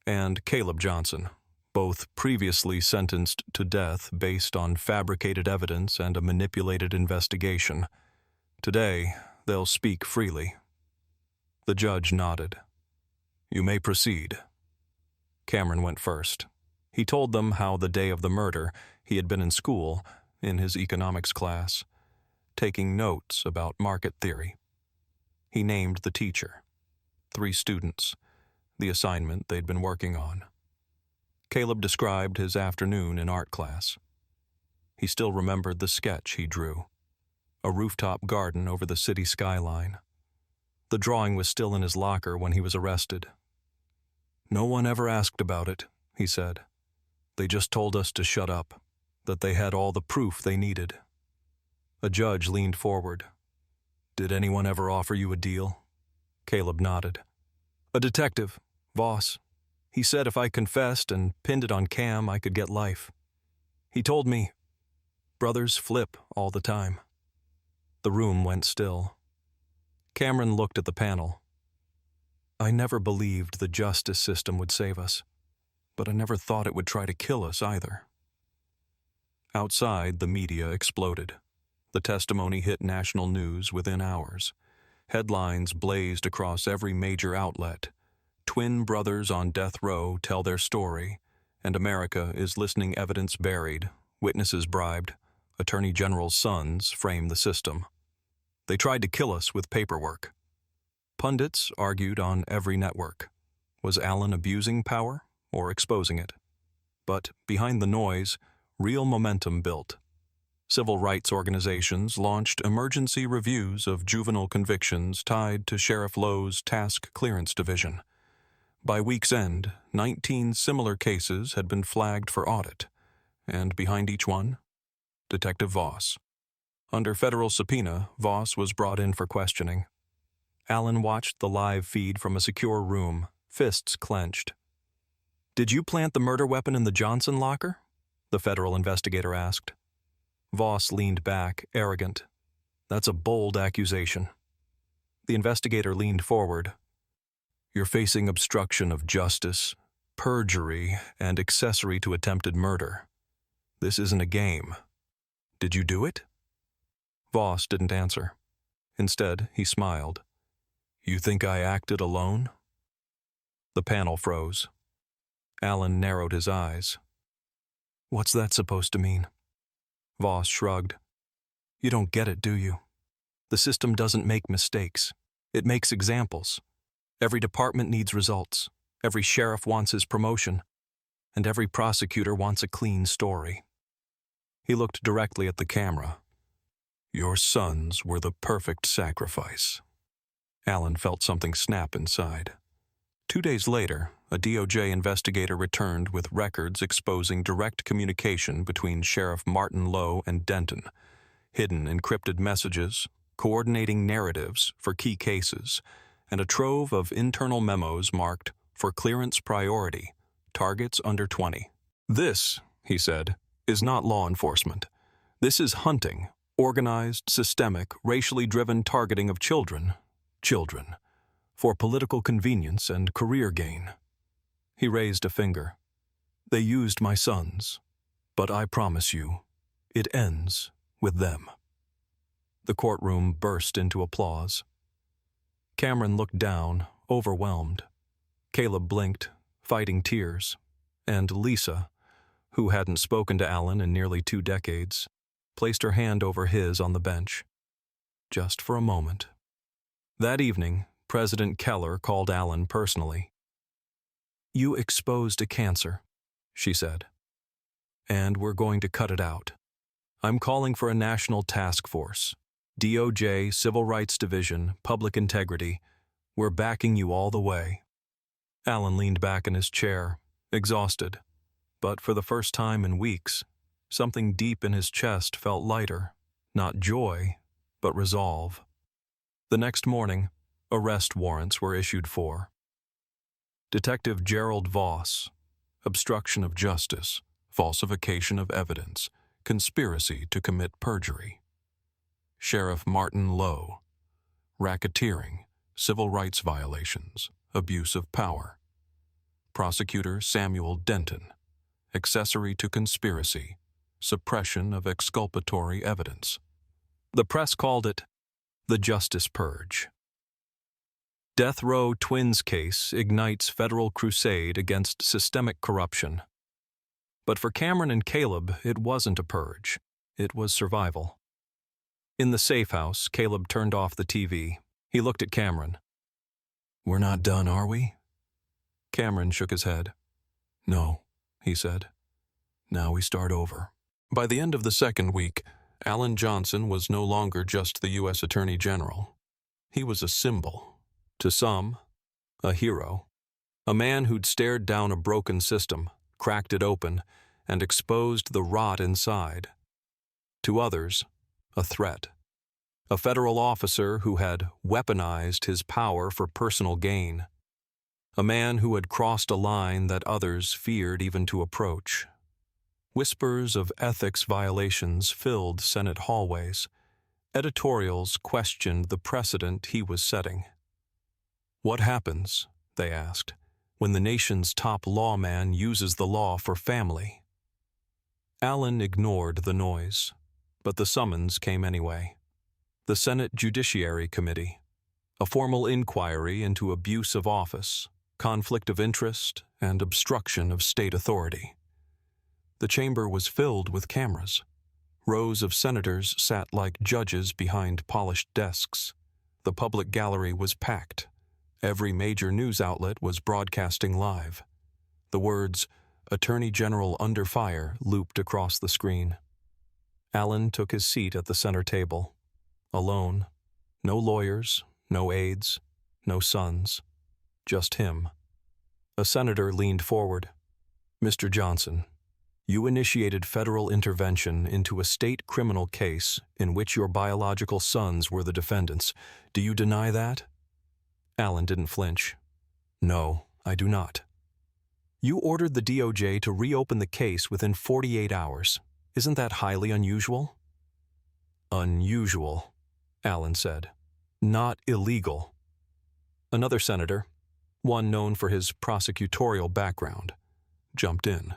and Caleb Johnson, both previously sentenced to death based on fabricated evidence and a manipulated investigation. Today, they'll speak freely." The judge nodded. "You may proceed." Cameron went first. He told them how the day of the murder he had been in school, in his economics class, taking notes about market theory. He named the teacher, 3 students, the assignment they'd been working on. Caleb described his afternoon in art class. He still remembered the sketch he drew, a rooftop garden over the city skyline. The drawing was still in his locker when he was arrested. "No one ever asked about it," he said. "They just told us to shut up, that they had all the proof they needed." A judge leaned forward. "Did anyone ever offer you a deal?" Caleb nodded. "A detective, Voss. He said if I confessed and pinned it on Cam, I could get life. He told me, brothers flip all the time." The room went still. Cameron looked at the panel. "I never believed the justice system would save us, but I never thought it would try to kill us either." Outside, the media exploded. The testimony hit national news within hours. Headlines blazed across every major outlet. Twin brothers on death row tell their story, and America is listening evidence buried, witnesses bribed, attorney general's sons frame the system. They tried to kill us with paperwork. Pundits argued on every network. Was Alan abusing power or exposing it? But behind the noise, real momentum built. Civil rights organizations launched emergency reviews of juvenile convictions tied to Sheriff Lowe's Task Clearance Division. By week's end, 19 similar cases had been flagged for audit, and behind each one, Detective Voss. Under federal subpoena, Voss was brought in for questioning. Alan watched the live feed from a secure room, fists clenched. "Did you plant the murder weapon in the Johnson locker?" the federal investigator asked. Voss leaned back, arrogant. "That's a bold accusation." The investigator leaned forward. "You're facing obstruction of justice, perjury, and accessory to attempted murder. This isn't a game. Did you do it?" Voss didn't answer. Instead, he smiled. "You think I acted alone?" The panel froze. Alan narrowed his eyes. "What's that supposed to mean?" Voss shrugged. "You don't get it, do you? The system doesn't make mistakes. It makes examples. Every department needs results. Every sheriff wants his promotion. And every prosecutor wants a clean story." He looked directly at the camera. "Your sons were the perfect sacrifice." Alan felt something snap inside. 2 days later, a DOJ investigator returned with records exposing direct communication between Sheriff Martin Lowe and Denton, hidden encrypted messages, coordinating narratives for key cases, and a trove of internal memos marked for clearance priority, targets under 20. "This," he said, "is not law enforcement. This is hunting, organized, systemic, racially driven targeting of children, for political convenience and career gain." He raised a finger. "They used my sons, but I promise you, it ends with them." The courtroom burst into applause. Cameron looked down, overwhelmed. Caleb blinked, fighting tears, and Lisa, who hadn't spoken to Alan in nearly 2 decades, placed her hand over his on the bench. Just for a moment. That evening, President Keller called Alan personally. "You exposed a cancer," she said, "and we're going to cut it out. I'm calling for a national task force. DOJ, Civil Rights Division, Public Integrity. We're backing you all the way." Alan leaned back in his chair, exhausted, but for the first time in weeks, something deep in his chest felt lighter, not joy, but resolve. The next morning, arrest warrants were issued for Detective Gerald Voss, obstruction of justice, falsification of evidence, conspiracy to commit perjury. Sheriff Martin Lowe, racketeering, civil rights violations, abuse of power. Prosecutor Samuel Denton, accessory to conspiracy, suppression of exculpatory evidence. The press called it the Justice Purge. Death Row Twins case ignites federal crusade against systemic corruption. But for Cameron and Caleb, it wasn't a purge. It was survival. In the safe house, Caleb turned off the TV. He looked at Cameron. "We're not done, are we?" Cameron shook his head. "No," he said. "Now we start over." By the end of the second week, Alan Johnson was no longer just the U.S. Attorney General. He was a symbol. To some, a hero. A man who'd stared down a broken system, cracked it open, and exposed the rot inside. To others, a threat. A federal officer who had weaponized his power for personal gain. A man who had crossed a line that others feared even to approach. Whispers of ethics violations filled Senate hallways. Editorials questioned the precedent he was setting. What happens, they asked, when the nation's top lawman uses the law for family? Alan ignored the noise, but the summons came anyway. The Senate Judiciary Committee, a formal inquiry into abuse of office, conflict of interest, and obstruction of state authority. The chamber was filled with cameras. Rows of senators sat like judges behind polished desks. The public gallery was packed. Every major news outlet was broadcasting live. The words, "Attorney General under fire," looped across the screen. Alan took his seat at the center table. Alone. No lawyers, no aides, no sons. Just him. A senator leaned forward. "Mr. Johnson, you initiated federal intervention into a state criminal case in which your biological sons were the defendants. Do you deny that?" Alan didn't flinch. "No, I do not." "You ordered the DOJ to reopen the case within 48 hours. Isn't that highly unusual?" "Unusual," Alan said. "Not illegal." Another senator, one known for his prosecutorial background, jumped in.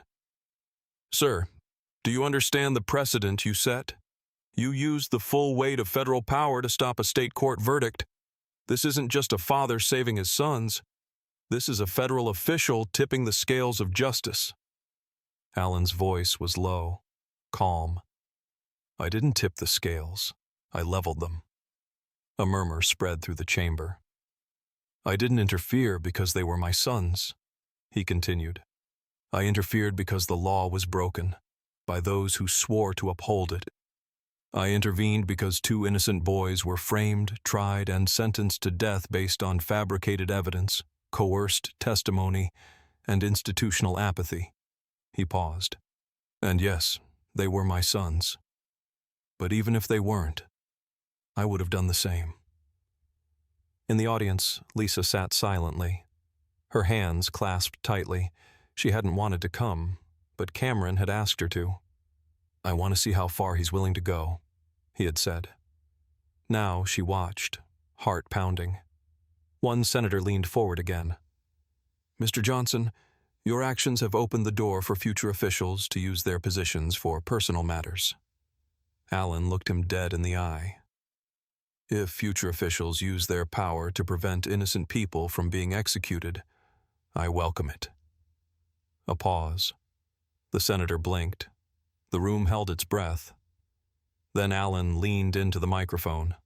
"Sir, do you understand the precedent you set? You used the full weight of federal power to stop a state court verdict. This isn't just a father saving his sons. This is a federal official tipping the scales of justice." Alan's voice was low, calm. "I didn't tip the scales. I leveled them." A murmur spread through the chamber. "I didn't interfere because they were my sons," he continued. "I interfered because the law was broken, by those who swore to uphold it. I intervened because two innocent boys were framed, tried, and sentenced to death based on fabricated evidence, coerced testimony, and institutional apathy. He paused. And yes, they were my sons. But even if they weren't, I would have done the same. In the audience, Lisa sat silently, her hands clasped tightly. She hadn't wanted to come, but Cameron had asked her to. I want to see how far he's willing to go, he had said. Now she watched, heart pounding. One senator leaned forward again. Mr. Johnson, your actions have opened the door for future officials to use their positions for personal matters. Allen looked him dead in the eye. If future officials use their power to prevent innocent people from being executed, I welcome it. A pause. The senator blinked. The room held its breath. Then Allen leaned into the microphone.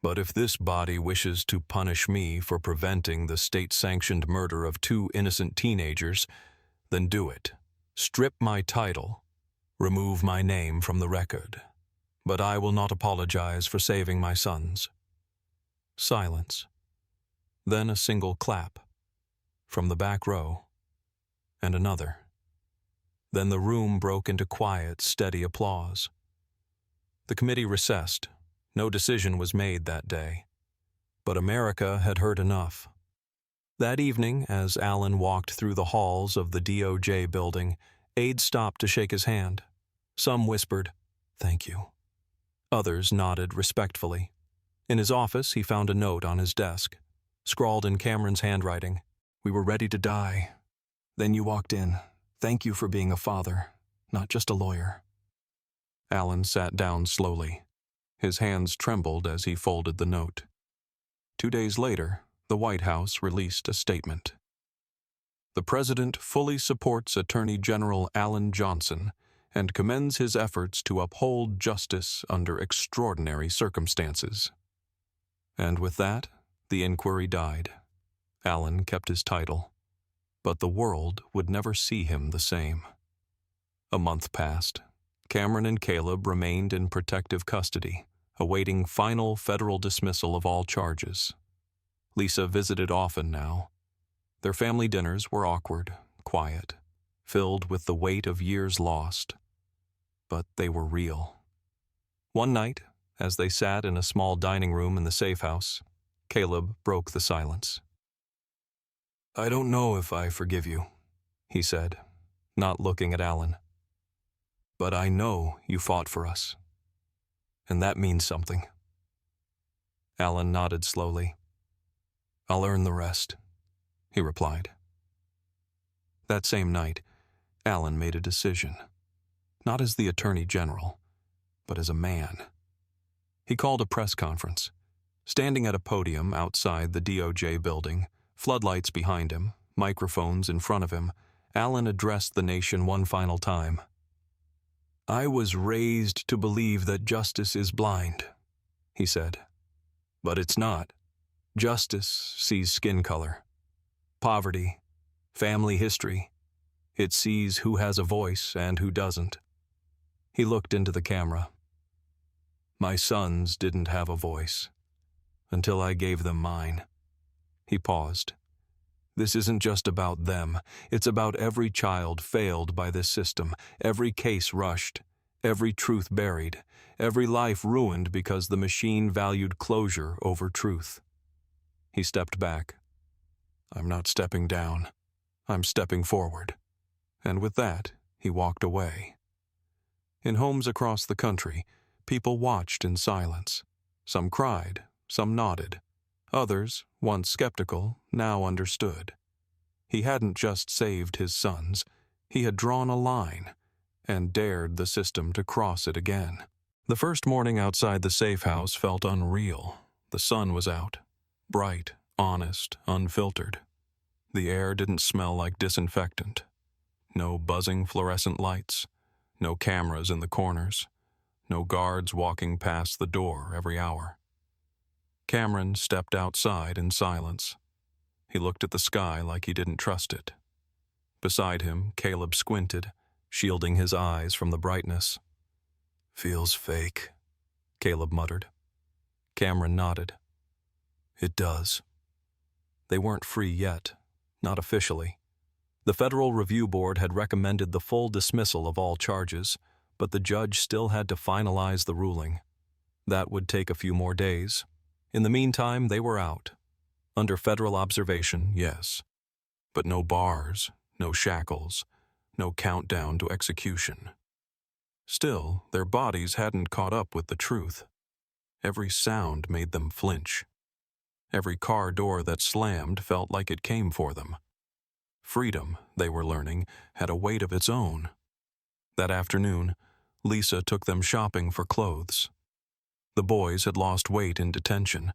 But if this body wishes to punish me for preventing the state-sanctioned murder of two innocent teenagers, then do it. Strip my title. Remove my name from the record. But I will not apologize for saving my sons. Silence. Then a single clap. From the back row. And another. Then the room broke into quiet, steady applause. The committee recessed. No decision was made that day. But America had heard enough. That evening, as Allen walked through the halls of the DOJ building, aides stopped to shake his hand. Some whispered, "Thank you." Others nodded respectfully. In his office, he found a note on his desk, scrawled in Cameron's handwriting. "We were ready to die. Then you walked in. Thank you for being a father, not just a lawyer." Allen sat down slowly. His hands trembled as he folded the note. 2 days later, the White House released a statement. The President fully supports Attorney General Allen Johnson and commends his efforts to uphold justice under extraordinary circumstances. And with that, the inquiry died. Allen kept his title, but the world would never see him the same. A month passed. Cameron and Caleb remained in protective custody, awaiting final federal dismissal of all charges. Lisa visited often now. Their family dinners were awkward, quiet, filled with the weight of years lost. But they were real. One night, as they sat in a small dining room in the safe house, Caleb broke the silence. "I don't know if I forgive you," he said, not looking at Allen. "But I know you fought for us. And that means something." Allen nodded slowly. "I'll earn the rest," he replied. That same night, Allen made a decision, not as the Attorney General, but as a man. He called a press conference. Standing at a podium outside the DOJ building, floodlights behind him, microphones in front of him, Allen addressed the nation one final time. "I was raised to believe that justice is blind," he said. "But it's not. Justice sees skin color, poverty, family history. It sees who has a voice and who doesn't." He looked into the camera. "My sons didn't have a voice until I gave them mine." He paused. "This isn't just about them. It's about every child failed by this system, every case rushed, every truth buried, every life ruined because the machine valued closure over truth." He stepped back. "I'm not stepping down. I'm stepping forward." And with that, he walked away. In homes across the country, people watched in silence. Some cried, some nodded. Others, once skeptical, now understood. He hadn't just saved his sons. He had drawn a line and dared the system to cross it again. The first morning outside the safe house felt unreal. The sun was out, bright, honest, unfiltered. The air didn't smell like disinfectant. No buzzing fluorescent lights. No cameras in the corners. No guards walking past the door every hour. Cameron stepped outside in silence. He looked at the sky like he didn't trust it. Beside him, Caleb squinted, shielding his eyes from the brightness. Feels fake, Caleb muttered. Cameron nodded. It does. They weren't free yet, not officially. The Federal Review Board had recommended the full dismissal of all charges, but the judge still had to finalize the ruling. That would take a few more days. In the meantime, they were out. Under federal observation, yes. But no bars, no shackles, no countdown to execution. Still, their bodies hadn't caught up with the truth. Every sound made them flinch. Every car door that slammed felt like it came for them. Freedom, they were learning, had a weight of its own. That afternoon, Lisa took them shopping for clothes. The boys had lost weight in detention.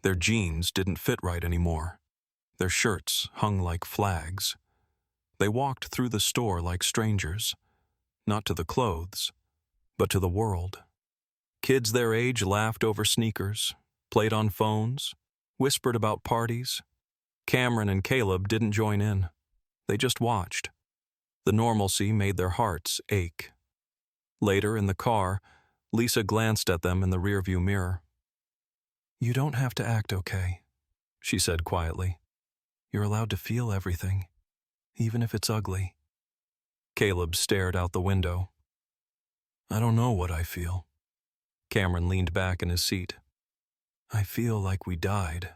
Their jeans didn't fit right anymore. Their shirts hung like flags. They walked through the store like strangers, not to the clothes, but to the world. Kids their age laughed over sneakers, played on phones, whispered about parties. Cameron and Caleb didn't join in. They just watched. The normalcy made their hearts ache. Later, in the car, Lisa glanced at them in the rearview mirror. "You don't have to act okay," she said quietly. "You're allowed to feel everything, even if it's ugly." Caleb stared out the window. "I don't know what I feel." Cameron leaned back in his seat. "I feel like we died,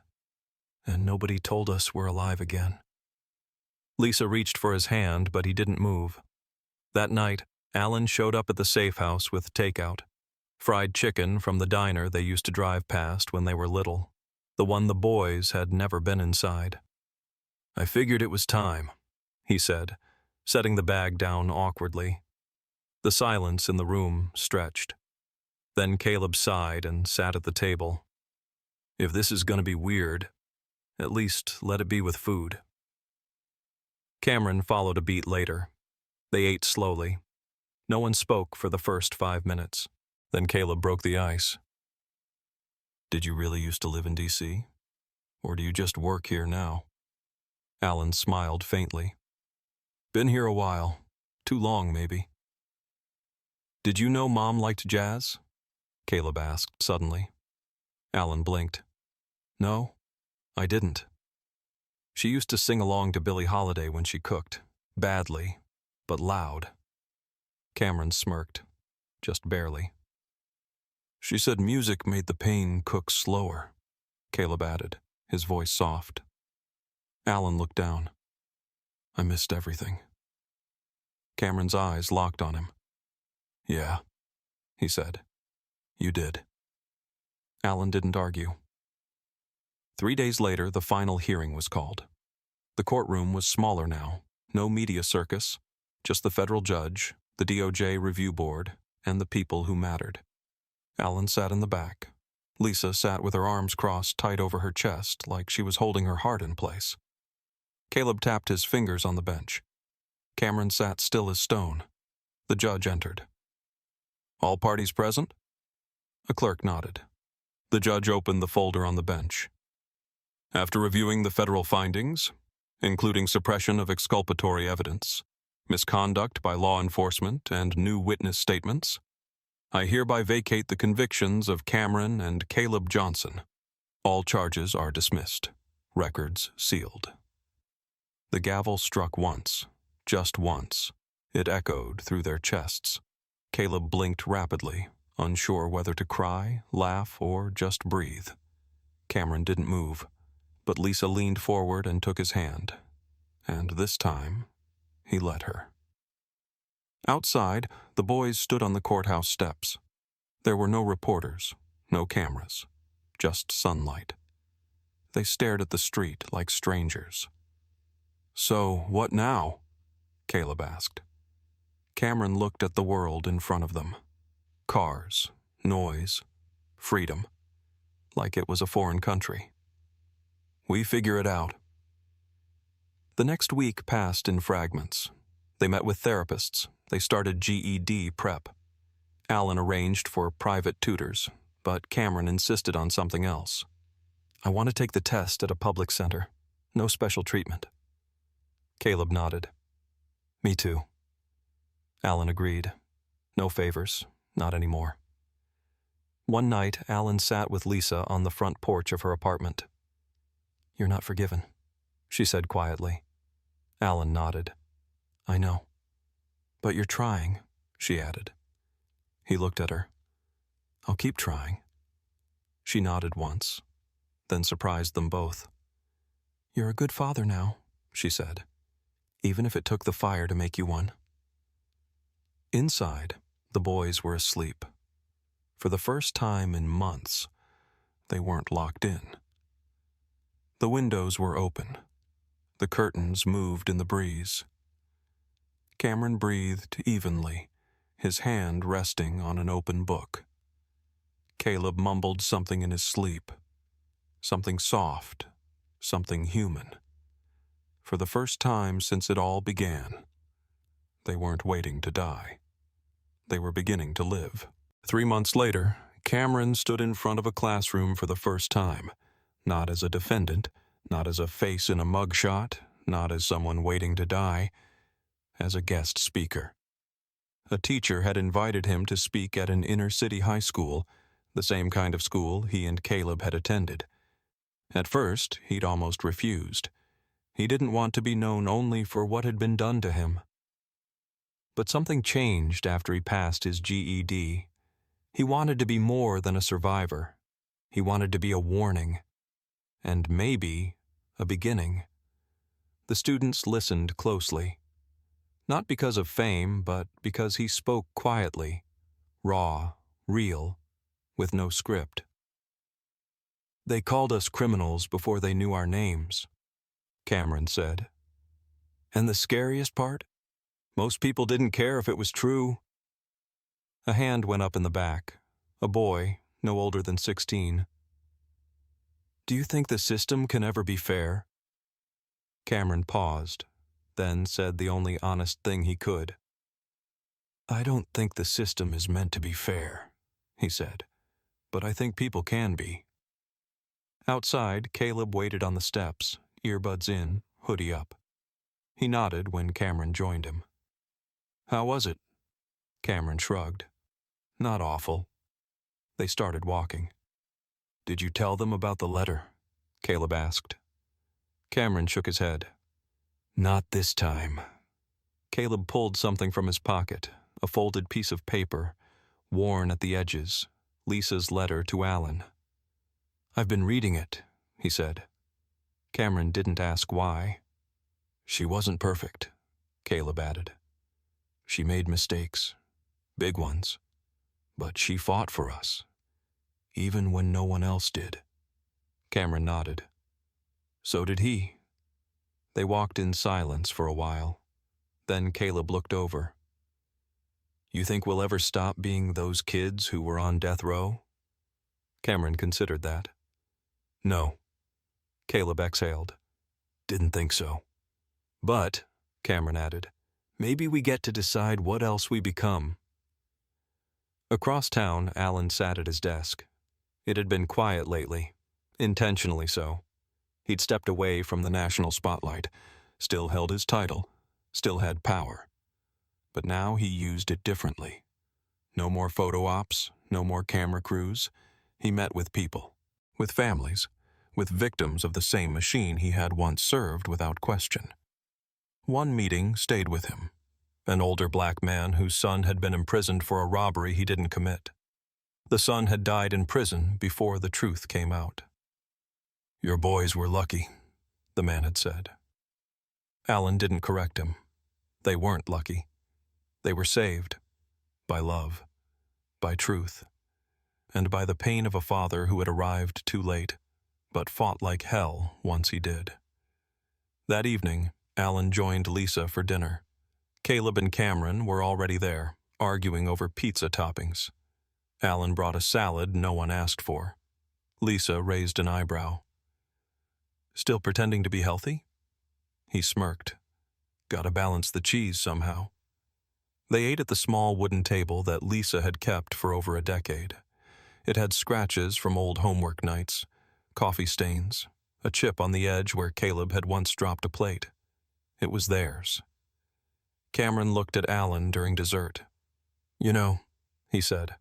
and nobody told us we're alive again." Lisa reached for his hand, but he didn't move. That night, Alan showed up at the safe house with takeout. Fried chicken from the diner they used to drive past when they were little, the one the boys had never been inside. "I figured it was time," he said, setting the bag down awkwardly. The silence in the room stretched. Then Caleb sighed and sat at the table. "If this is going to be weird, at least let it be with food." Cameron followed a beat later. They ate slowly. No one spoke for the first 5 minutes. Then Caleb broke the ice. "Did you really used to live in D.C.? Or do you just work here now?" Alan smiled faintly. "Been here a while. Too long, maybe." "Did you know Mom liked jazz?" Caleb asked suddenly. Alan blinked. "No, I didn't. She used to sing along to Billie Holiday when she cooked. Badly, but loud." Cameron smirked, just barely. "She said music made the pain cook slower," Caleb added, his voice soft. Alan looked down. "I missed everything." Cameron's eyes locked on him. "Yeah," he said. "You did." Alan didn't argue. 3 days later, the final hearing was called. The courtroom was smaller now, no media circus, just the federal judge, the DOJ review board, and the people who mattered. Alan sat in the back. Lisa sat with her arms crossed tight over her chest like she was holding her heart in place. Caleb tapped his fingers on the bench. Cameron sat still as stone. The judge entered. "All parties present?" A clerk nodded. The judge opened the folder on the bench. "After reviewing the federal findings, including suppression of exculpatory evidence, misconduct by law enforcement, and new witness statements, I hereby vacate the convictions of Cameron and Caleb Johnson. All charges are dismissed. Records sealed." The gavel struck once, just once. It echoed through their chests. Caleb blinked rapidly, unsure whether to cry, laugh, or just breathe. Cameron didn't move, but Lisa leaned forward and took his hand. And this time, he let her. Outside, the boys stood on the courthouse steps. There were no reporters, no cameras, just sunlight. They stared at the street like strangers. "So, what now?" Caleb asked. Cameron looked at the world in front of them. Cars, noise, freedom, like it was a foreign country. "We figure it out." The next week passed in fragments. They met with therapists. They started GED prep. Alan arranged for private tutors, but Cameron insisted on something else. "I want to take the test at a public center. No special treatment." Caleb nodded. "Me too." Alan agreed. No favors, Not anymore. One night, Alan sat with Lisa on the front porch of her apartment. "You're not forgiven," she said quietly. Alan nodded. "I know. But you're trying," she added. He looked at her. "I'll keep trying." She nodded once, then surprised them both. "You're a good father now," she said, "even if it took the fire to make you one." Inside, the boys were asleep. For the first time in months, they weren't locked in. The windows were open. The curtains moved in the breeze. Cameron breathed evenly, his hand resting on an open book. Caleb mumbled something in his sleep, something soft, something human. For the first time since it all began, they weren't waiting to die. They were beginning to live. 3 months later, Cameron stood in front of a classroom for the first time, not as a defendant, not as a face in a mugshot, not as someone waiting to die, as a guest speaker. A teacher had invited him to speak at an inner-city high school, the same kind of school he and Caleb had attended. At first, he'd almost refused. He didn't want to be known only for what had been done to him. But something changed after he passed his GED. He wanted to be more than a survivor. He wanted to be a warning. And maybe a beginning. The students listened closely. Not because of fame, but because he spoke quietly, raw, real, with no script. "They called us criminals before they knew our names," Cameron said. "And the scariest part? Most people didn't care if it was true." A hand went up in the back. A boy, no older than 16. "Do you think the system can ever be fair?" Cameron paused, then said the only honest thing he could. "I don't think the system is meant to be fair," he said, "but I think people can be." Outside, Caleb waited on the steps, earbuds in, hoodie up. He nodded when Cameron joined him. "How was it?" Cameron shrugged. "Not awful." They started walking. "Did you tell them about the letter?" Caleb asked. Cameron shook his head. "Not this time." Caleb pulled something from his pocket, a folded piece of paper, worn at the edges, Lisa's letter to Alan. "I've been reading it," he said. Cameron didn't ask why. "She wasn't perfect," Caleb added. "She made mistakes, big ones, but she fought for us, even when no one else did." Cameron nodded. So did he. They walked in silence for a while. Then Caleb looked over. "You think we'll ever stop being those kids who were on death row?" Cameron considered that. "No." Caleb exhaled. "Didn't think so. But," Cameron added, "maybe we get to decide what else we become." Across town, Alan sat at his desk. It had been quiet lately, intentionally so. He'd stepped away from the national spotlight, still held his title, still had power. But now he used it differently. No more photo ops, no more camera crews. He met with people, with families, with victims of the same machine he had once served without question. One meeting stayed with him. An older black man whose son had been imprisoned for a robbery he didn't commit. The son had died in prison before the truth came out. "Your boys were lucky," the man had said. Alan didn't correct him. They weren't lucky. They were saved. By love. By truth. And by the pain of a father who had arrived too late, but fought like hell once he did. That evening, Alan joined Lisa for dinner. Caleb and Cameron were already there, arguing over pizza toppings. Alan brought a salad no one asked for. Lisa raised an eyebrow. "Still pretending to be healthy?" He smirked. "Gotta balance the cheese somehow." They ate at the small wooden table that Lisa had kept for over a decade. It had scratches from old homework nights, coffee stains, a chip on the edge where Caleb had once dropped a plate. It was theirs. Cameron looked at Alan during dessert. "You know," he said.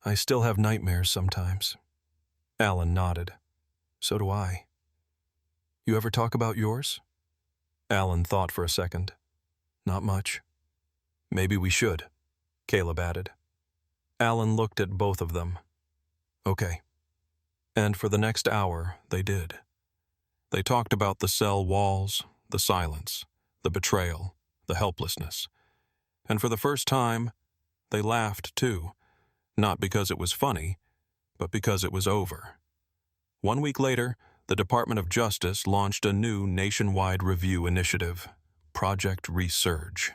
I still have nightmares sometimes. Alan nodded. So do I. You ever talk about yours? Alan thought for a second. Not much. Maybe we should, Caleb added. Alan looked at both of them. Okay. And for the next hour, they did. They talked about the cell walls, the silence, the betrayal, the helplessness. And for the first time, they laughed too, not because it was funny, but because it was over. 1 week later, the Department of Justice launched a new nationwide review initiative, Project Resurge.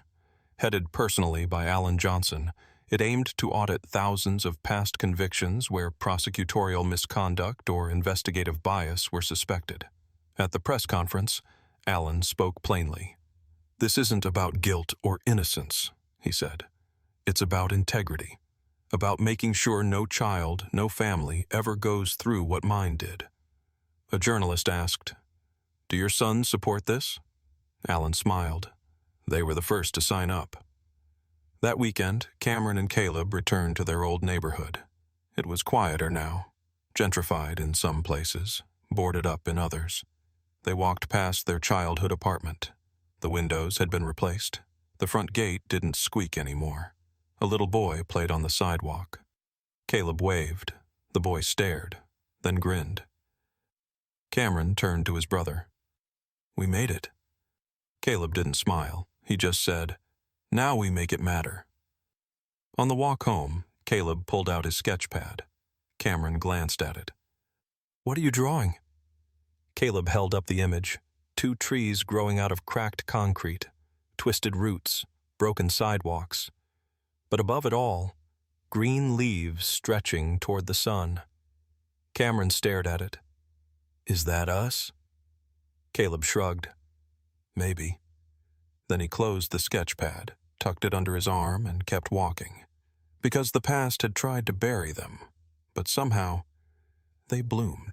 Headed personally by Alan Johnson, it aimed to audit thousands of past convictions where prosecutorial misconduct or investigative bias were suspected. At the press conference, Alan spoke plainly. This isn't about guilt or innocence, he said. It's about integrity, about making sure no child, no family ever goes through what mine did. A journalist asked, Do your sons support this? Alan smiled. They were the first to sign up. That weekend, Cameron and Caleb returned to their old neighborhood. It was quieter now, gentrified in some places, boarded up in others. They walked past their childhood apartment. The windows had been replaced. The front gate didn't squeak anymore. A little boy played on the sidewalk. Caleb waved. The boy stared, then grinned. Cameron turned to his brother. We made it. Caleb didn't smile. He just said, Now we make it matter. On the walk home, Caleb pulled out his sketch pad. Cameron glanced at it. What are you drawing? Caleb held up the image. 2 trees growing out of cracked concrete, twisted roots, broken sidewalks. But above it all, green leaves stretching toward the sun. Cameron stared at it. Is that us? Caleb shrugged. Maybe. Then he closed the sketch pad, tucked it under his arm, and kept walking. Because the past had tried to bury them, but somehow they bloomed.